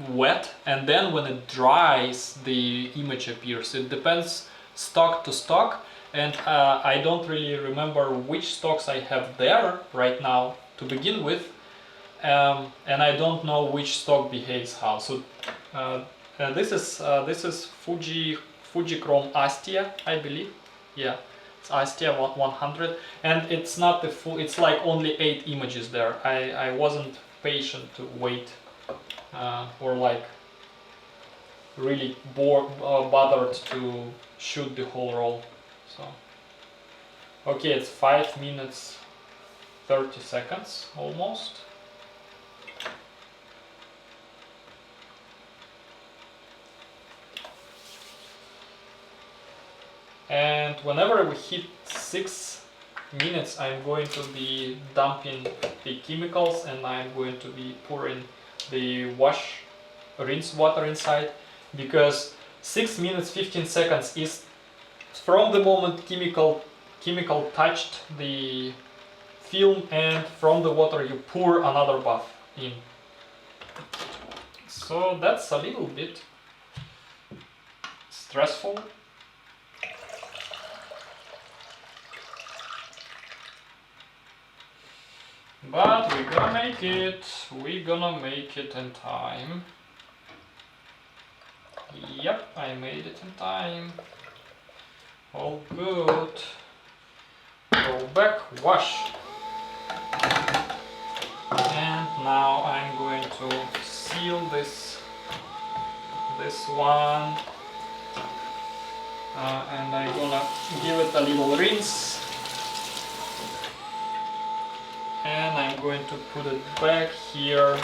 wet, and then when it dries the image appears. It depends stock to stock, and I don't really remember which stocks I have there right now to begin with. And I don't know which stock behaves how. So this is Fujichrome Astia, I believe. Yeah, it's Astia 100, and it's not the full. It's like only 8 images there. I wasn't patient to wait or like really bothered to shoot the whole roll. So okay, it's 5 minutes 30 seconds almost. And whenever we hit 6 minutes, I'm going to be dumping the chemicals, and I'm going to be pouring the rinse water inside, because 6 minutes 15 seconds is from the moment chemical touched the film and from the water you pour another bath in. So that's a little bit stressful. But we're gonna make it. We're gonna make it in time. Yep, I made it in time. All good. Go back, wash. And now I'm going to seal this one. And I'm gonna give it a little rinse. And I'm going to put it back here.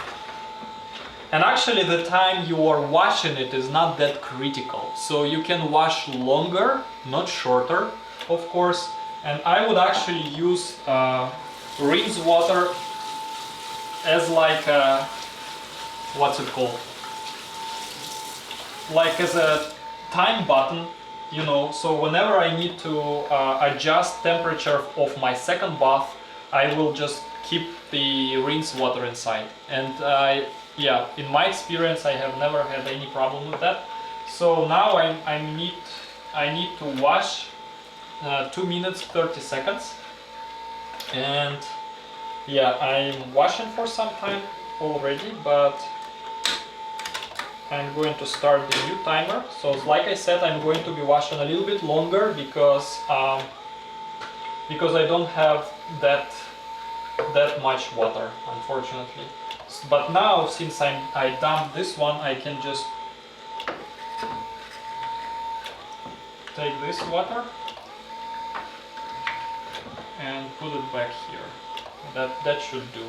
And actually the time you are washing it is not that critical. So you can wash longer, not shorter, of course. And I would actually use rinse water as like a, what's it called? Like as a time button, you know. So whenever I need to adjust temperature of my second bath, I will just keep the rinse water inside. And yeah, in my experience, I have never had any problem with that. So now I need to wash 2 minutes 30 seconds. And yeah, I'm washing for some time already, but I'm going to start the new timer. So like I said, I'm going to be washing a little bit longer because I don't have that much water, unfortunately. But now, since I dumped this one, I can just take this water and put it back here. That should do.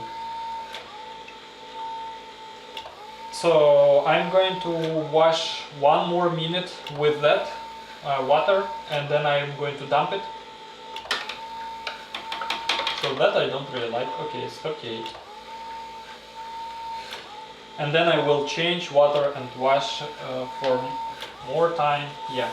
So I'm going to wash 1 more minute with that water, and then I'm going to dump it. So that I don't really like. Okay, it's 38. And then I will change water and wash for more time. Yeah.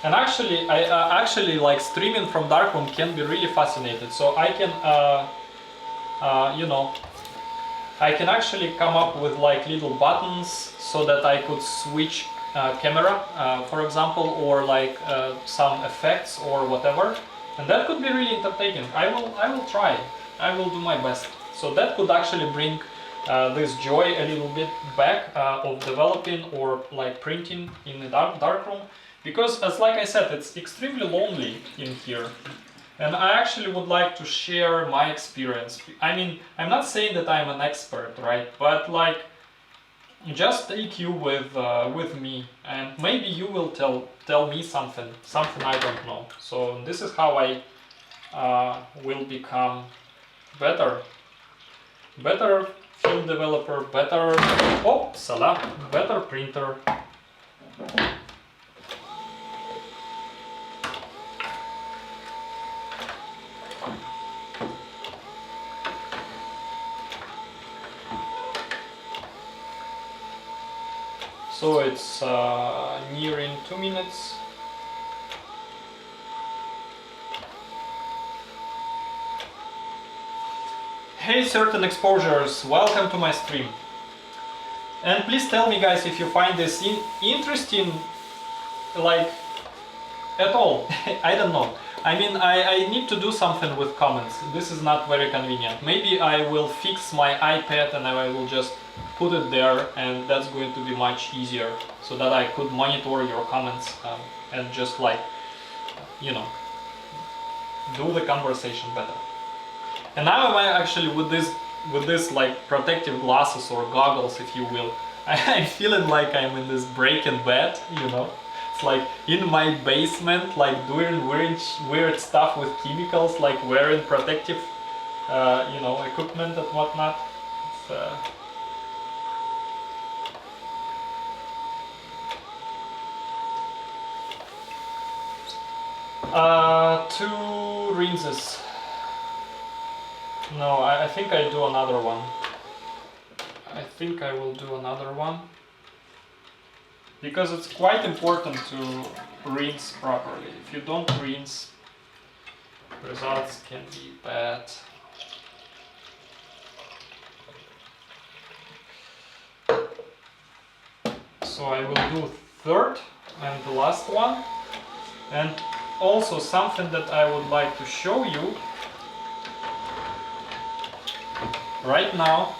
And actually, I actually like streaming from Darkroom can be really fascinating. So I can, you know, I can actually come up with like little buttons so that I could switch camera, for example, or like some effects or whatever, and that could be really entertaining. I will try. I will do my best. So that could actually bring this joy a little bit back of developing or like printing in the darkroom, because as like I said, it's extremely lonely in here. And I actually would like to share my experience. I mean, I'm not saying that I'm an expert, right? But like, just take you with me, and maybe you will tell me something I don't know. So this is how I will become better film developer, better printer. So it's nearing 2 minutes. Hey certain exposures, welcome to my stream. And please tell me guys if you find this interesting, like, at all. I don't know. I mean, I need to do something with comments. This is not very convenient. Maybe I will fix my iPad and I will just put it there, and that's going to be much easier, so that I could monitor your comments and just like, you know, do the conversation better. And now I'm actually with this like protective glasses or goggles, if you will. I'm feeling like I'm in this Breaking Bad, you know. It's like in my basement, like doing weird stuff with chemicals, like wearing protective, you know, equipment and whatnot. It's, 2 rinses. No, I think I do another one. think I will do another one, because it's quite important to rinse properly. If you don't rinse, results can be bad. So I will do third and the last one. And also something that I would like to show you right now,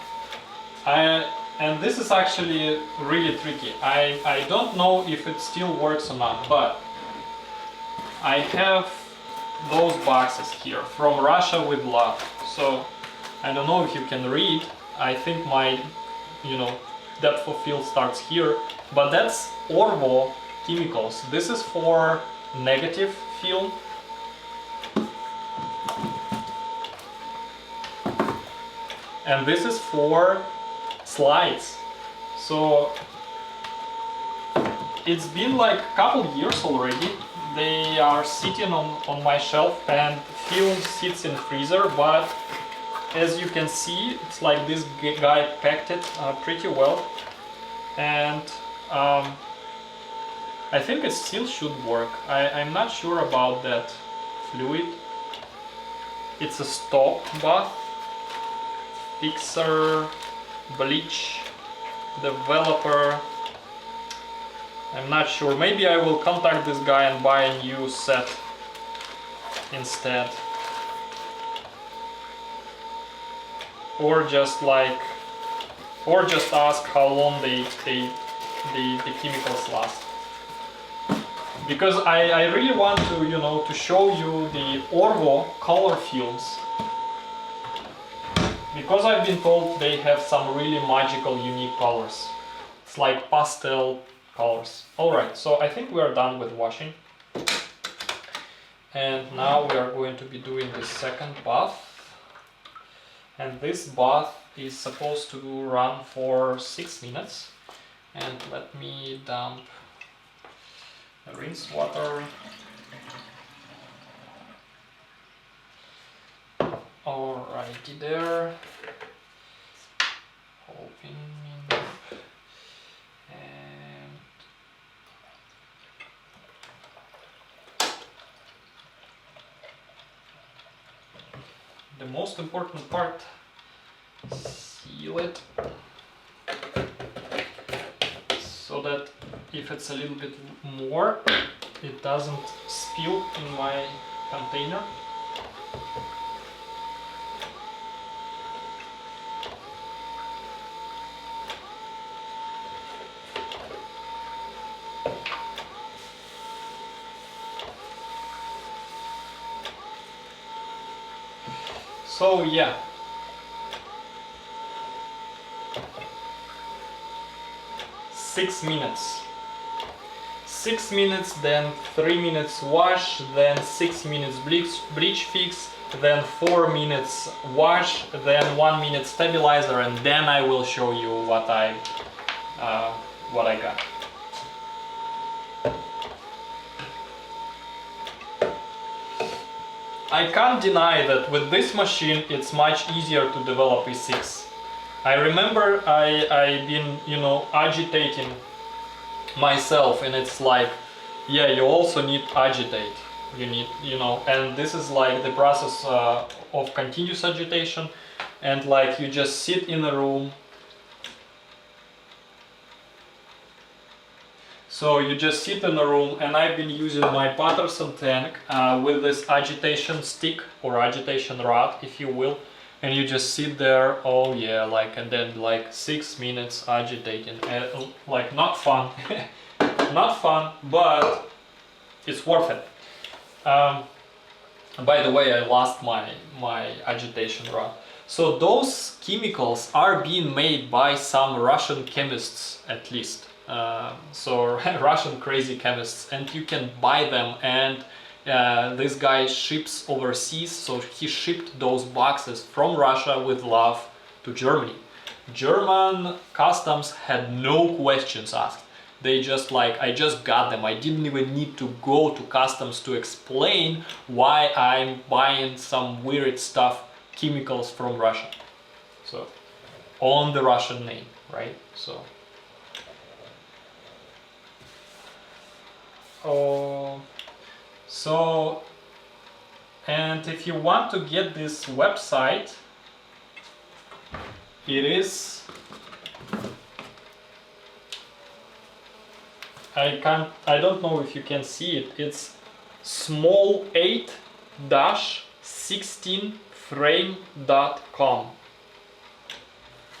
and this is actually really tricky. I don't know if it still works or not, but I have those boxes here from Russia with love. So I don't know if you can read. I think my, depth of field starts here, but that's Orvo chemicals. This is for negative field. And this is for slides. So it's been like a couple years already. They are sitting on my shelf, and film sits in freezer, but as you can see, it's like this guy packed it pretty well. And I think it still should work. I'm not sure about that fluid. It's a stop bath, fixer, bleach, developer. I'm not sure. Maybe I will contact this guy and buy a new set instead. Or just ask how long the chemicals last. Because I really want to, to show you the Orvo color films. Because I've been told they have some really magical, unique colors. It's like pastel colors. Alright, so I think we are done with washing. And now we are going to be doing the second bath. And this bath is supposed to run for 6 minutes. And let me dump rinse water. Alrighty there. Opening up. And the most important part, seal it. So that if it's a little bit more, it doesn't spill in my container. So yeah. Six minutes. 6 minutes, then 3 minutes wash, then 6 minutes bleach fix, then 4 minutes wash, then 1 minute stabilizer, and then I will show you what I got. I can't deny that with this machine it's much easier to develop E6. I remember I've been, agitating myself, and it's like, yeah, you also need agitate. You need, and this is like the process of continuous agitation, and like you just sit in a room. So you just sit in a room, and I've been using my Patterson tank with this agitation stick or agitation rod, if you will, and you just sit there, oh yeah, and then 6 minutes agitating, and not fun, not fun, but it's worth it. By the way, I lost my agitation rod. So those chemicals are being made by some Russian chemists, at least. So Russian crazy chemists, and you can buy them, and this guy ships overseas, so he shipped those boxes from Russia with love to Germany. German customs had no questions asked. They just I just got them. I didn't even need to go to customs to explain why I'm buying some weird stuff, chemicals from Russia. So on the Russian name. right? So and if you want to get this website, it is, I don't know if you can see it, it's small8-16frame.com,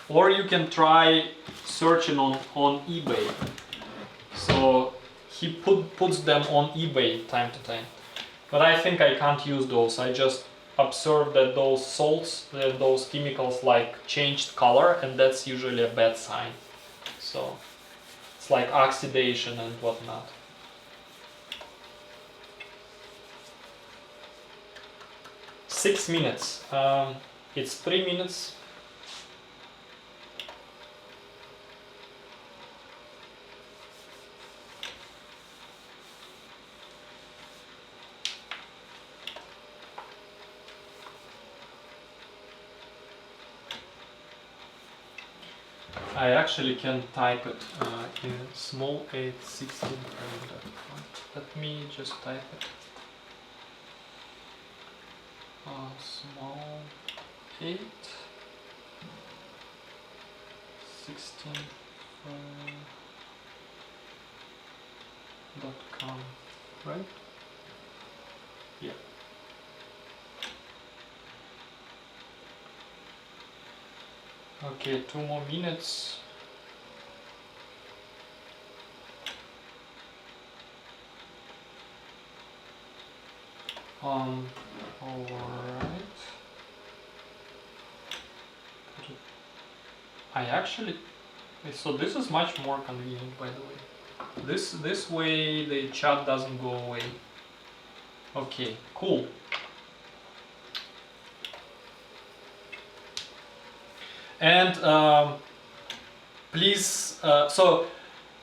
or you can try searching on eBay. So he puts them on eBay time to time, but I think I can't use those. I just observed that those salts, those chemicals like changed color, and that's usually a bad sign. So it's like oxidation and whatnot. Six minutes. It's 3 minutes. I actually can type it in small8-16frame.com. Let me just type it. small8-16frame.com, right? Yeah. Okay, 2 more minutes. All right. I actually, so this is much more convenient, by the way. This way the chat doesn't go away. Okay, cool. And please, so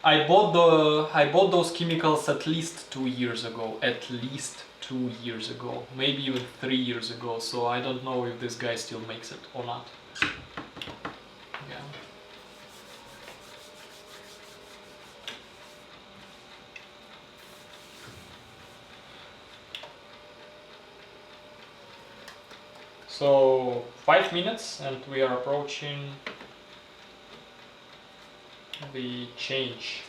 I bought those chemicals at least 2 years ago. At least 2 years ago, maybe even 3 years ago. So I don't know if this guy still makes it or not. Yeah. So 5 minutes, and we are approaching the change.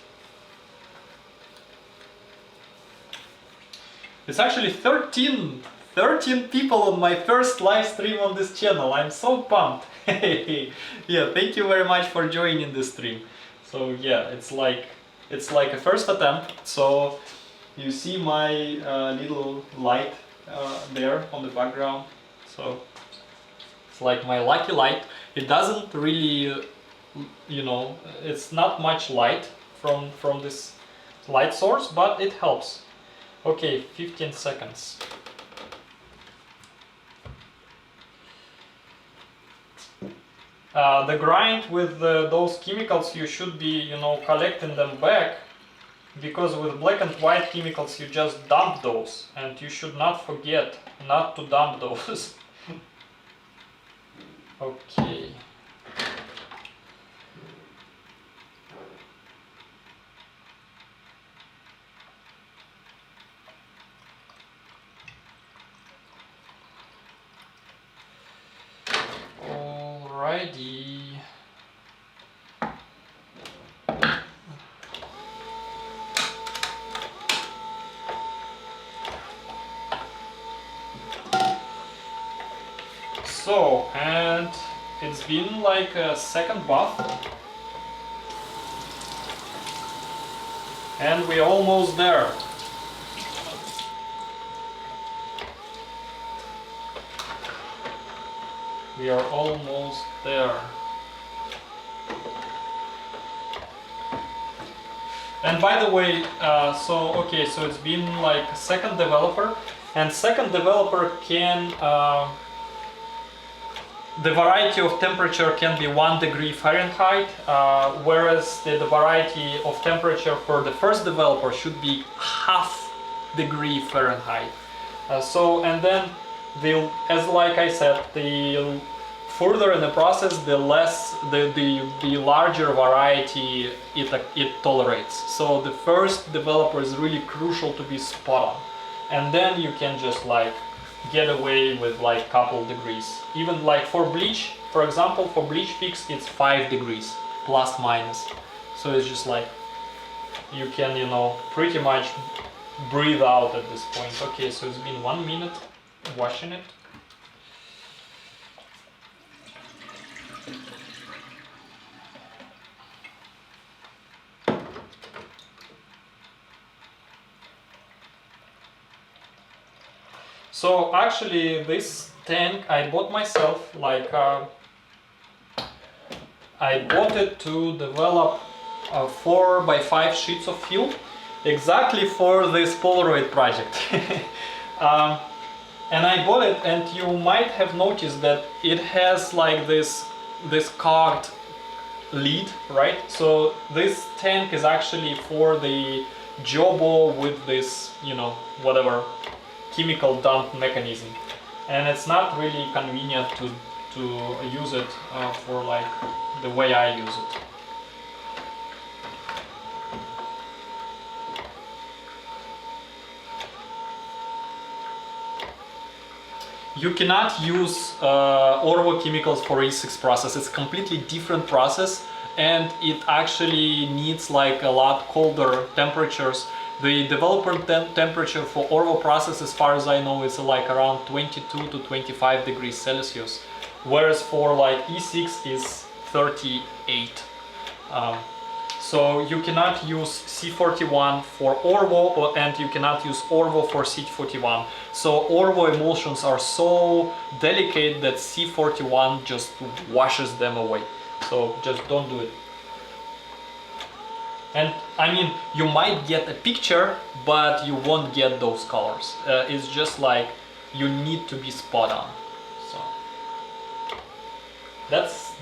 It's actually 13 people on my first live stream on this channel. I'm so pumped. Yeah, thank you very much for joining this stream. So yeah, it's like a first attempt. So you see my little light there on the background. So it's like my lucky light. It doesn't really, you know, it's not much light from this light source, but it helps. Okay, 15 seconds. The grind with those chemicals, you should be, you know, collecting them back, because with black and white chemicals you just dump those, and you should not forget not to dump those. Okay. Alrighty. So, and it's been like a second bath, and we're almost there. We are almost there. And by the way, so it's been like second developer, and second developer can the variety of temperature can be 1 degree Fahrenheit, whereas the variety of temperature for the first developer should be ½ degree Fahrenheit. So, and then as like I said, the further in the process, the larger variety it tolerates. So the first developer is really crucial to be spot on, and then you can just like get away with like couple degrees. Even like for Bleach, for example, for Bleach Fix, it's 5 degrees plus minus. So it's just like you can, you know, pretty much breathe out at this point. Okay, so it's been 1 minute washing it. So actually this tank I bought myself, like I bought it to develop 4x5 sheets of film exactly for this Polaroid project. And I bought it, and you might have noticed that it has like this cogged lid, right? So this tank is actually for the jobo with this, you know, whatever chemical dump mechanism, and it's not really convenient to use it for like the way I use it. You cannot use Orvo chemicals for E6 process. It's a completely different process, and it actually needs like a lot colder temperatures. The developer temperature for Orvo process, as far as I know, is like around 22 to 25 degrees Celsius, whereas for like E6 is 38. So you cannot use C41 for Orvo, and you cannot use Orvo for C41. So Orvo emulsions are so delicate that C41 just washes them away. So just don't do it. And I mean, you might get a picture, but you won't get those colors. It's just like you need to be spot on. So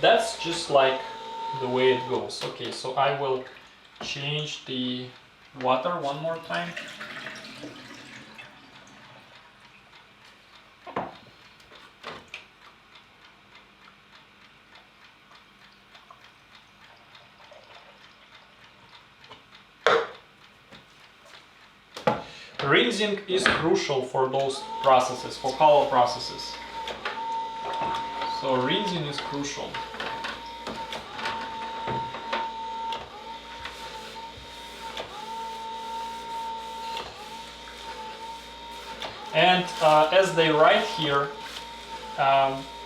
that's just like the way it goes. Okay, so I will change the water one more time. Rinsing is crucial for those processes, for color processes. So rinsing is crucial. And as they write here,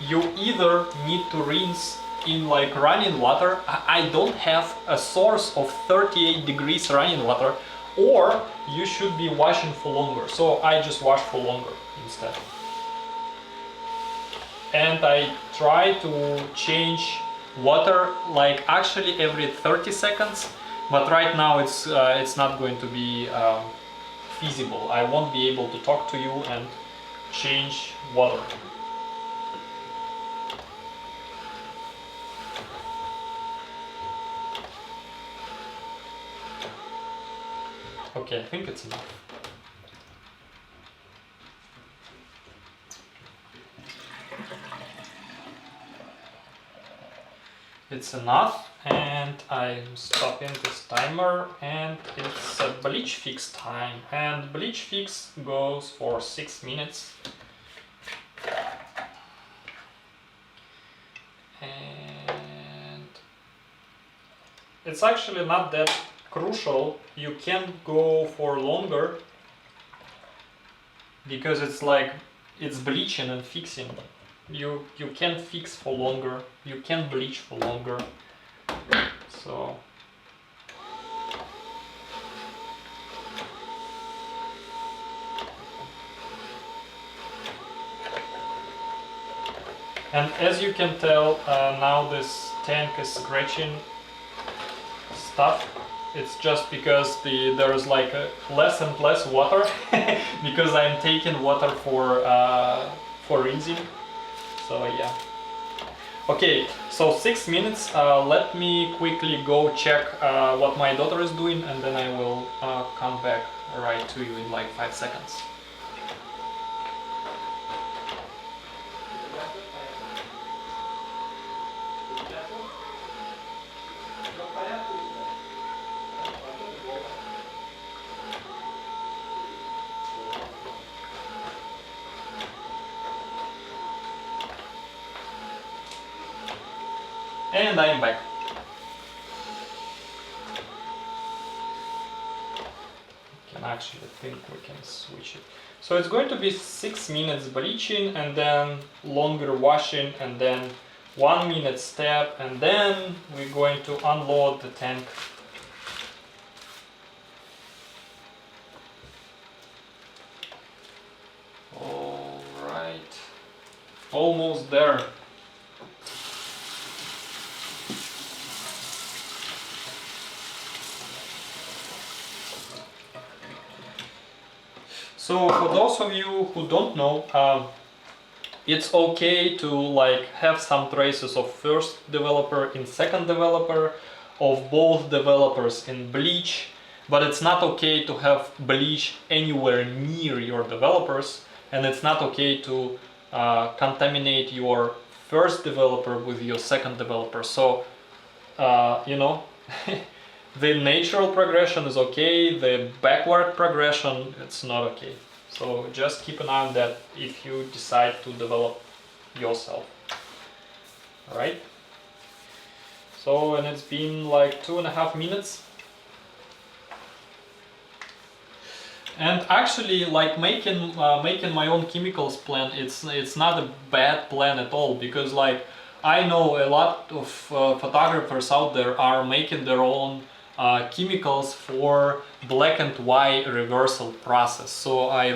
you either need to rinse in like running water. I don't have a source of 38 degrees running water, or you should be washing for longer. So I just wash for longer instead. And I try to change water like actually every 30 seconds, but right now it's not going to be feasible. I won't be able to talk to you and change water. Okay, I think it's enough. It's enough, and I'm stopping this timer, and it's a Bleach Fix time, and Bleach Fix goes for 6 minutes. And it's actually not that crucial. You can go for longer because it's like it's bleaching and fixing. You can fix for longer, you can bleach for longer. So and as you can tell, now this tank is scratching stuff. It's just because there is like less and less water because I'm taking water for rinsing. So yeah. Okay, so 6 minutes. Let me quickly go check what my daughter is doing, and then I will come back right to you in like 5 seconds. And I'm back. I can actually think we can switch it. So it's going to be 6 minutes bleaching and then longer washing and then 1 minute step, and then we're going to unload the tank. All right, almost there. So for those of you who don't know, it's okay to like have some traces of first developer in second developer, of both developers in Bleach, but it's not okay to have Bleach anywhere near your developers, and it's not okay to contaminate your first developer with your second developer. So you know, the natural progression is okay, the backward progression, it's not okay. So just keep an eye on that if you decide to develop yourself. Alright? So, and it's been like 2.5 minutes. And actually, like making my own chemicals plan, it's not a bad plan at all, because like I know a lot of photographers out there are making their own chemicals for black and white reversal process. So I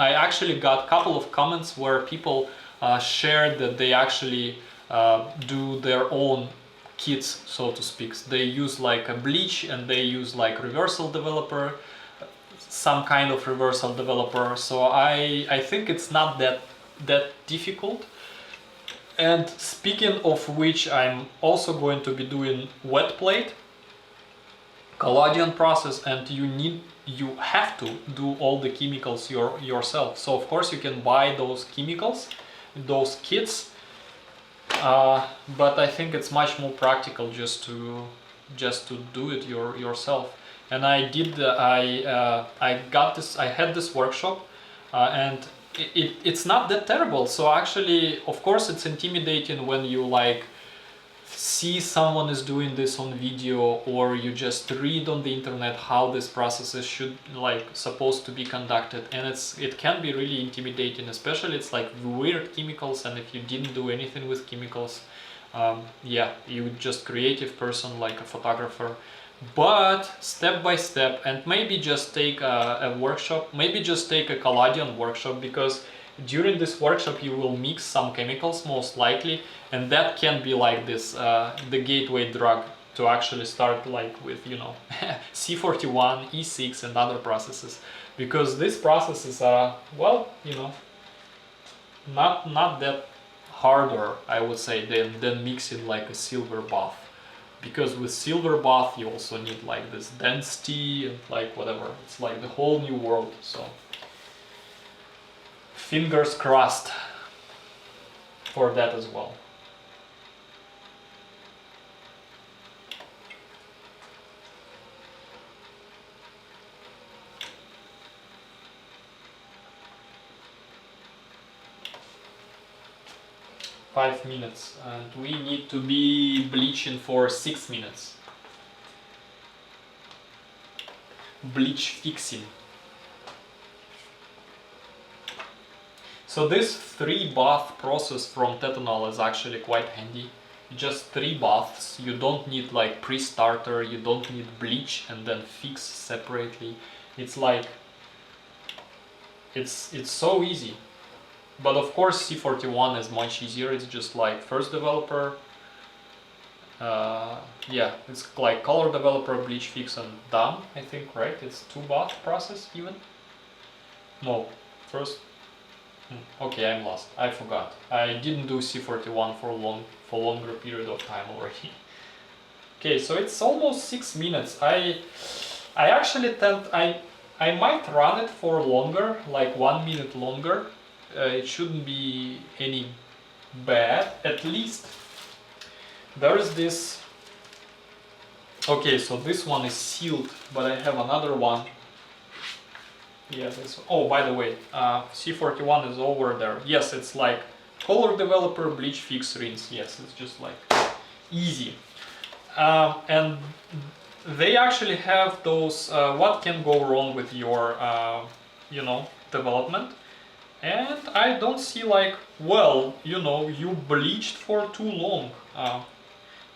actually got a couple of comments where people shared that they actually do their own kits, so to speak. They use like a bleach and they use like reversal developer, some kind of reversal developer. So I think it's not that difficult. And speaking of which, I'm also going to be doing wet plate, Collodion process, and you have to do all the chemicals yourself. So of course you can buy those chemicals, those kits, but I think it's much more practical just to do it yourself. And I had this workshop, and it's not that terrible. So actually, of course, it's intimidating when you like see someone is doing this on video, or you just read on the internet how this process should supposed to be conducted, and it can be really intimidating, especially it's like weird chemicals, and if you didn't do anything with chemicals, yeah, you're just creative person like a photographer. But step by step, and maybe just take a workshop, maybe just take a Collodion workshop, because during this workshop you will mix some chemicals most likely, and that can be like this the gateway drug to actually start like with, you know, C41, E6 and other processes, because these processes are, well, you know, not that harder, I would say, than mixing like a silver bath. Because with silver bath you also need like this density and like whatever, it's like the whole new world. So fingers crossed for that as well. Five minutes, and we need to be bleaching for 6 minutes. Bleach fixing. So this 3 bath process from Tetanol is actually quite handy. Just 3 baths, you don't need like pre-starter, you don't need bleach and then fix separately. It's like, it's so easy. But of course C41 is much easier, it's just like first developer, yeah, it's like color developer, bleach fix and done, I think, right? It's 2 bath process even? No, first, okay, I'm lost, I forgot. I didn't do C41 for longer period of time already. Okay, so it's almost 6 minutes. I actually I might run it for longer, like 1 minute longer. It shouldn't be any bad, at least. There is this, okay, so this one is sealed, but I have another one. Yeah, this, oh, by the way, C41 is over there. Yes, it's like color developer, bleach fix, rinse. Yes, it's just like easy. And they actually have those what can go wrong with your development. And I don't see like, well, you bleached for too long.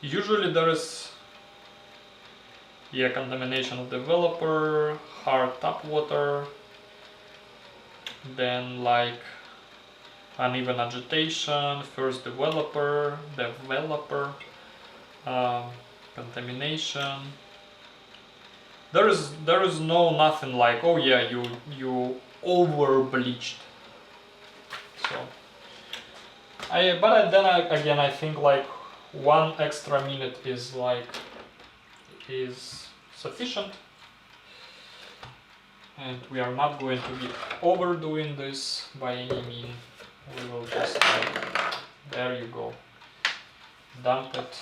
Usually there is, yeah, contamination of developer, hard tap water, then like uneven agitation, first developer, contamination. There is nothing like, oh yeah, you over bleached. So again I think like 1 extra minute is sufficient, and we are not going to be overdoing this by any means. We will just there you go, dump it,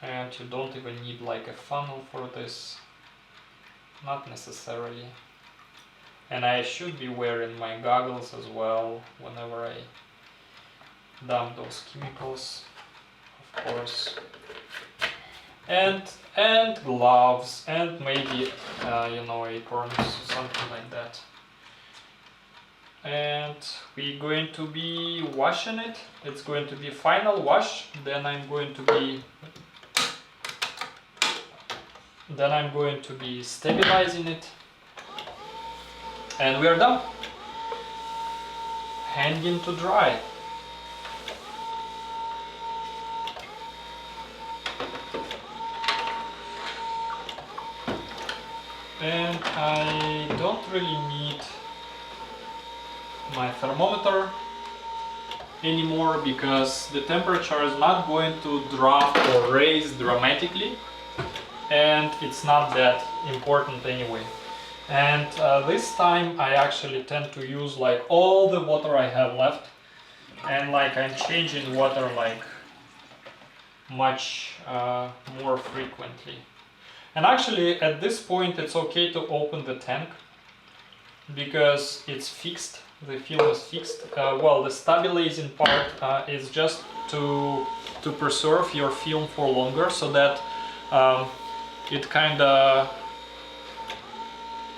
and you don't even need like a funnel for this, not necessarily. And I should be wearing my goggles as well whenever I dump those chemicals, of course. And gloves, and maybe aprons, something like that. And we're going to be washing it. It's going to be final wash. Then I'm going to be stabilizing it. And we are done. Hanging to dry. And I don't really need my thermometer anymore because the temperature is not going to drop or raise dramatically, and it's not that important anyway. And this time I actually tend to use like all the water I have left, and like I'm changing water like much more frequently. And actually at this point it's okay to open the tank because it's fixed, the film is fixed. Well, the stabilizing part is just to preserve your film for longer, so that it kinda,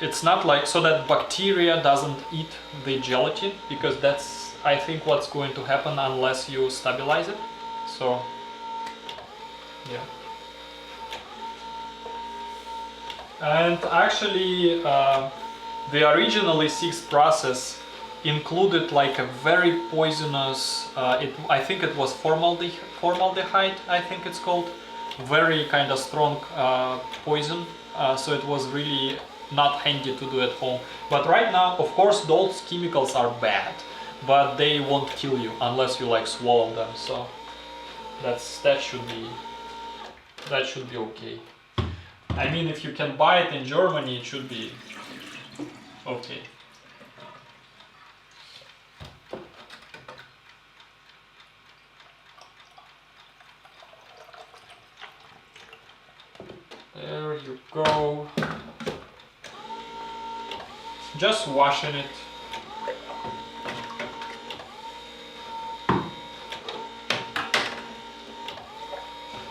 it's not like, so that bacteria doesn't eat the gelatin, because that's I think what's going to happen unless you stabilize it. So yeah. And actually the originally 6 process included like a very poisonous, I think it was formaldehyde, I think it's called, very kind of strong poison, so it was really not handy to do at home. But right now, of course, those chemicals are bad, but they won't kill you unless you like swallow them, so that should be okay. I mean, if you can buy it in Germany, it should be okay. There you go. Just washing it.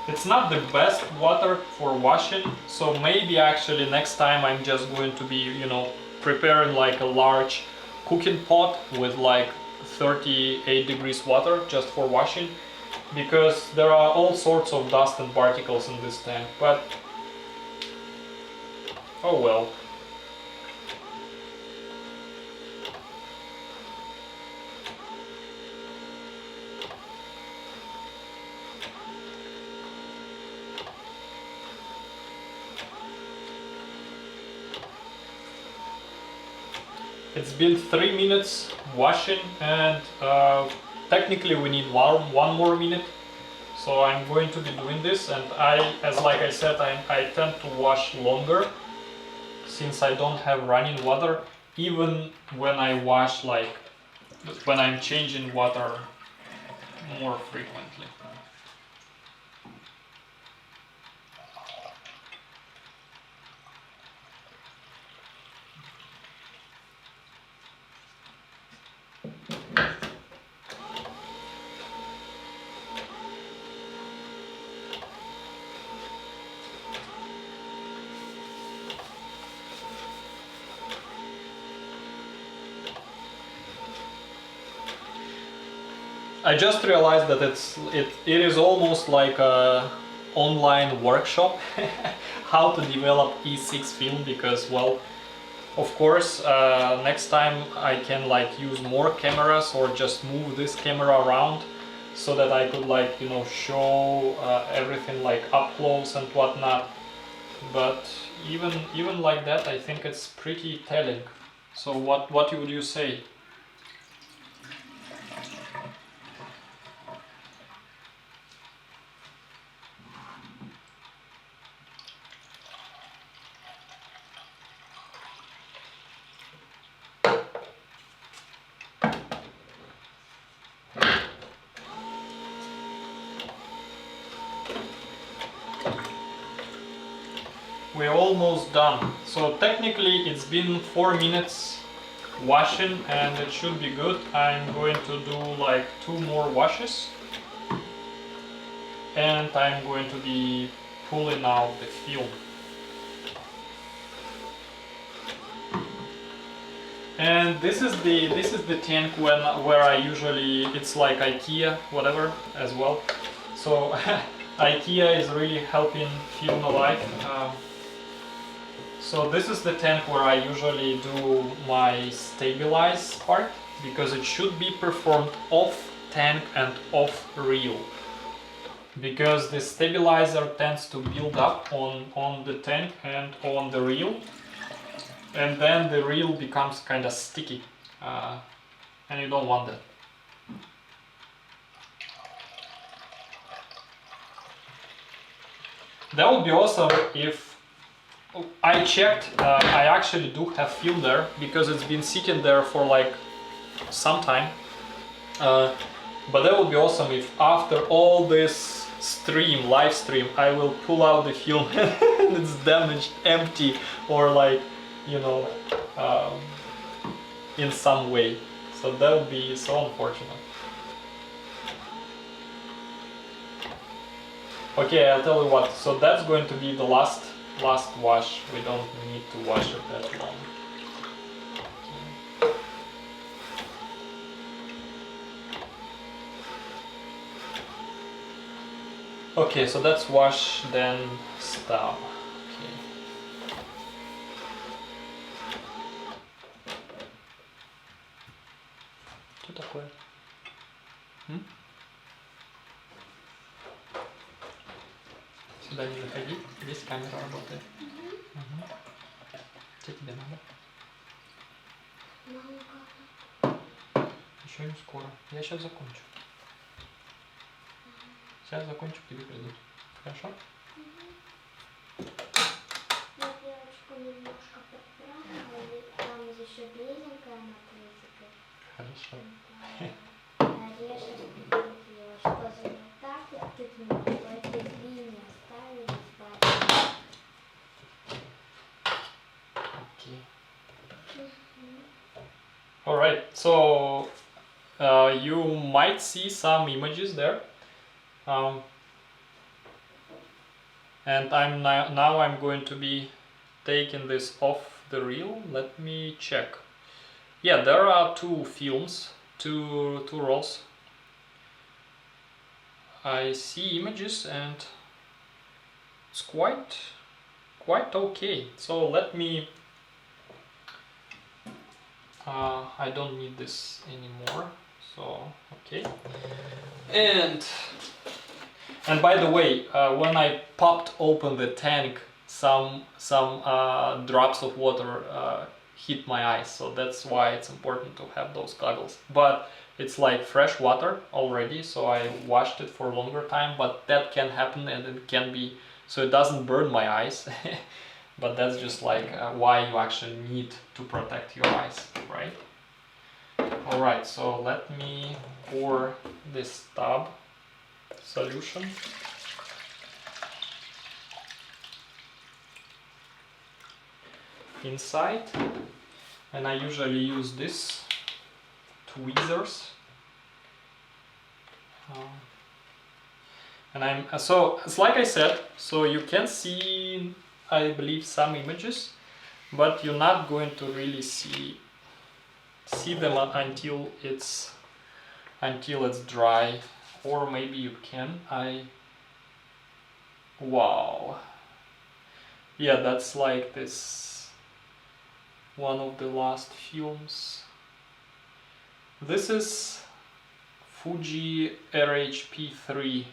It's not the best water for washing, so maybe actually next time I'm just going to be, preparing like a large cooking pot with like 38 degrees water just for washing, because there are all sorts of dust and particles in this tank, but oh well. It's been 3 minutes washing, and technically we need one more minute. So I'm going to be doing this, and like I said, I tend to wash longer since I don't have running water, even when I wash, like when I'm changing water more frequently. I just realized that it is almost like a online workshop how to develop E6 film, because, well, of course, next time I can like use more cameras or just move this camera around so that I could, like, you know, show everything like up close and whatnot. But even like that, I think it's pretty telling. So what would you say? We're almost done. So technically it's been 4 minutes washing and it should be good. I'm going to do like 2 more washes and I'm going to be pulling out the film. And this is the tank where I usually, it's like IKEA whatever as well. So IKEA is really helping film alive. So this is the tank where I usually do my stabilize part, because it should be performed off tank and off reel, because the stabilizer tends to build up on the tank and on the reel, and then the reel becomes kind of sticky, and you don't want that. That would be awesome if I checked, I actually do have film there, because it's been sitting there for like some time. But that would be awesome if after all this live stream, I will pull out the film and it's damaged, empty, or like, you know, in some way. So that would be so unfortunate. Okay, I'll tell you what, so that's going to be the last wash. We don't need to wash it that long. Okay, so that's wash, then stub. Okay. Что такое? Сюда не заходи, здесь камера работает. Угу. Что тебе надо? Еще не скоро. Я сейчас закончу. Сейчас закончу, к тебе приду. Хорошо? Я девочку немножко подправила, там еще беленькая на плитике. Хорошо. Нарежешь ее, что же не так, и ты не могла эти линии оставить. Okay. Alright, so you might see some images there. And now I'm going to be taking this off the reel. Let me check. Yeah, there are 2 films, two rolls. I see images and it's quite okay. So let me. I don't need this anymore. So okay. And by the way, when I popped open the tank, some drops of water hit my eyes, so that's why it's important to have those goggles. But it's like fresh water already, so I washed it for a longer time, but that can happen and it can be, so it doesn't burn my eyes. But that's just like why you actually need to protect your eyes, right? Alright, so let me pour this tub solution. Inside, and I usually use this tweezers, and so it's like I said, so you can see, I believe, some images, but you're not going to really see them until it's until it's dry, or maybe you can. Wow. Yeah, that's like this one of the last films. This is Fuji RHP3.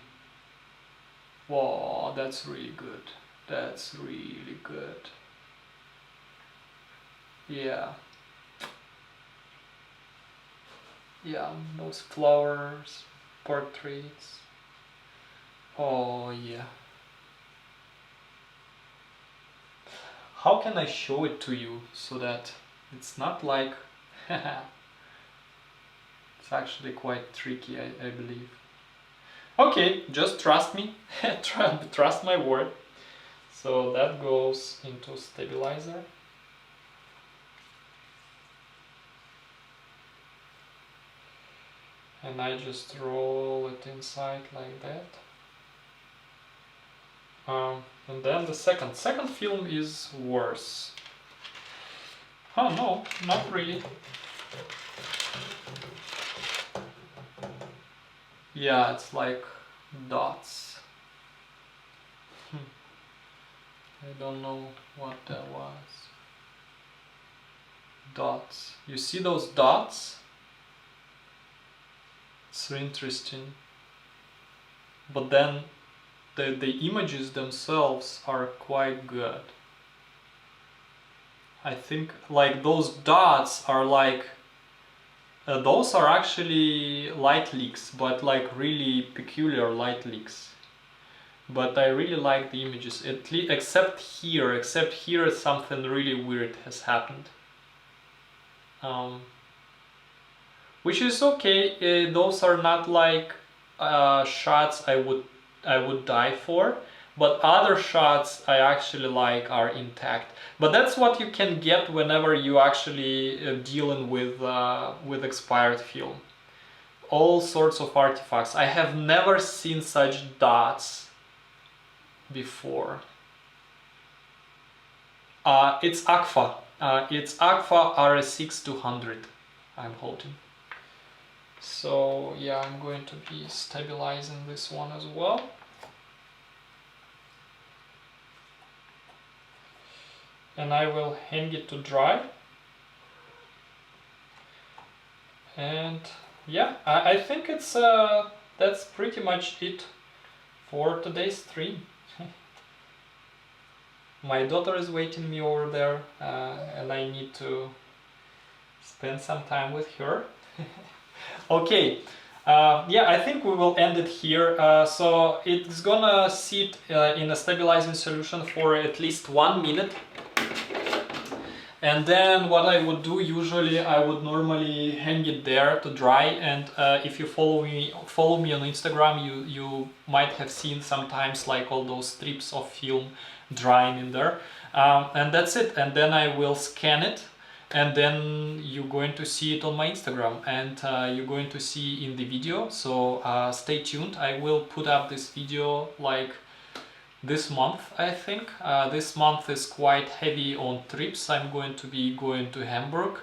Wow, that's really good. That's really good. Yeah. Yeah, those flowers, portraits. Oh yeah. How can I show it to you so that it's not like it's actually quite tricky, I believe. Okay, just trust me. Trust my word. So that goes into stabilizer. And I just roll it inside like that. And then the second film is worse. Oh no, not really. Yeah, it's like dots. I don't know what that was. Dots. You see those dots? It's interesting. But then the images themselves are quite good. I think like those dots are like those are actually light leaks, but like really peculiar light leaks. But I really like the images, except here something really weird has happened. Which is okay. Those are not like shots I would die for, but other shots I actually like are intact. But that's what you can get whenever you actually dealing with expired film. All sorts of artifacts. I have never seen such dots before. It's Agfa. It's Agfa RS6 200 I'm holding. So yeah, I'm going to be stabilizing this one as well. And I will hang it to dry. And yeah, I think it's that's pretty much it for today's stream. My daughter is waiting me over there, and I need to spend some time with her. Okay, yeah, I think we will end it here. So it's gonna sit in a stabilizing solution for at least 1 minute. And then what I would do usually, I would normally hang it there to dry. And if you follow me on Instagram, you might have seen sometimes like all those strips of film drying in there. And that's it. And then I will scan it. And then you're going to see it on my Instagram, and you're going to see in the video. So stay tuned. I will put up this video like this month, I think. This month is quite heavy on trips. I'm going to be going to Hamburg,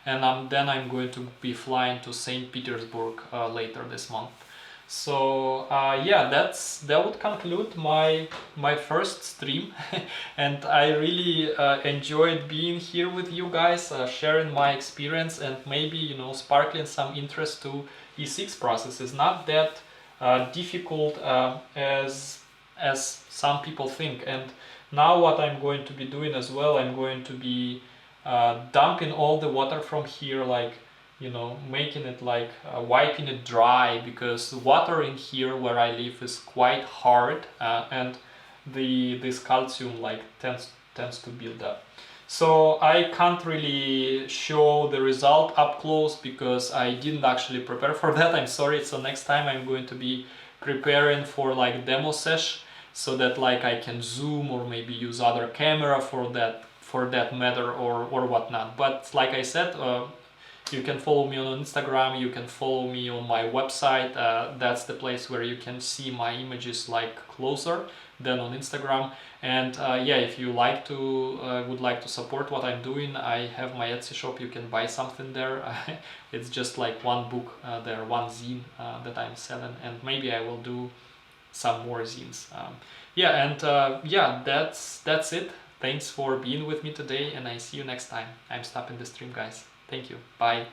and then I'm going to be flying to St. Petersburg later this month. So yeah, that would conclude my first stream. And I really enjoyed being here with you guys, sharing my experience, and maybe, you know, sparkling some interest to E6 process. Is not that difficult as some people think. And now what I'm going to be doing as well, I'm going to be dumping all the water from here, like, you know, making it like wiping it dry, because the water in here where I live is quite hard, and this calcium like tends to build up. So I can't really show the result up close because I didn't actually prepare for that. I'm sorry. So next time I'm going to be preparing for like demo sesh, so that like I can zoom or maybe use other camera for that matter, or whatnot. But like I said, You can follow me on Instagram, you can follow me on my website. That's the place where you can see my images like closer than on Instagram. And yeah, if you would like to support what I'm doing, I have my Etsy shop. You can buy something there. It's just like one book there, one zine that I'm selling, and maybe I will do some more zines. Yeah, and yeah, that's it. Thanks for being with me today, and I see you next time. I'm stopping the stream, guys. Thank you. Bye.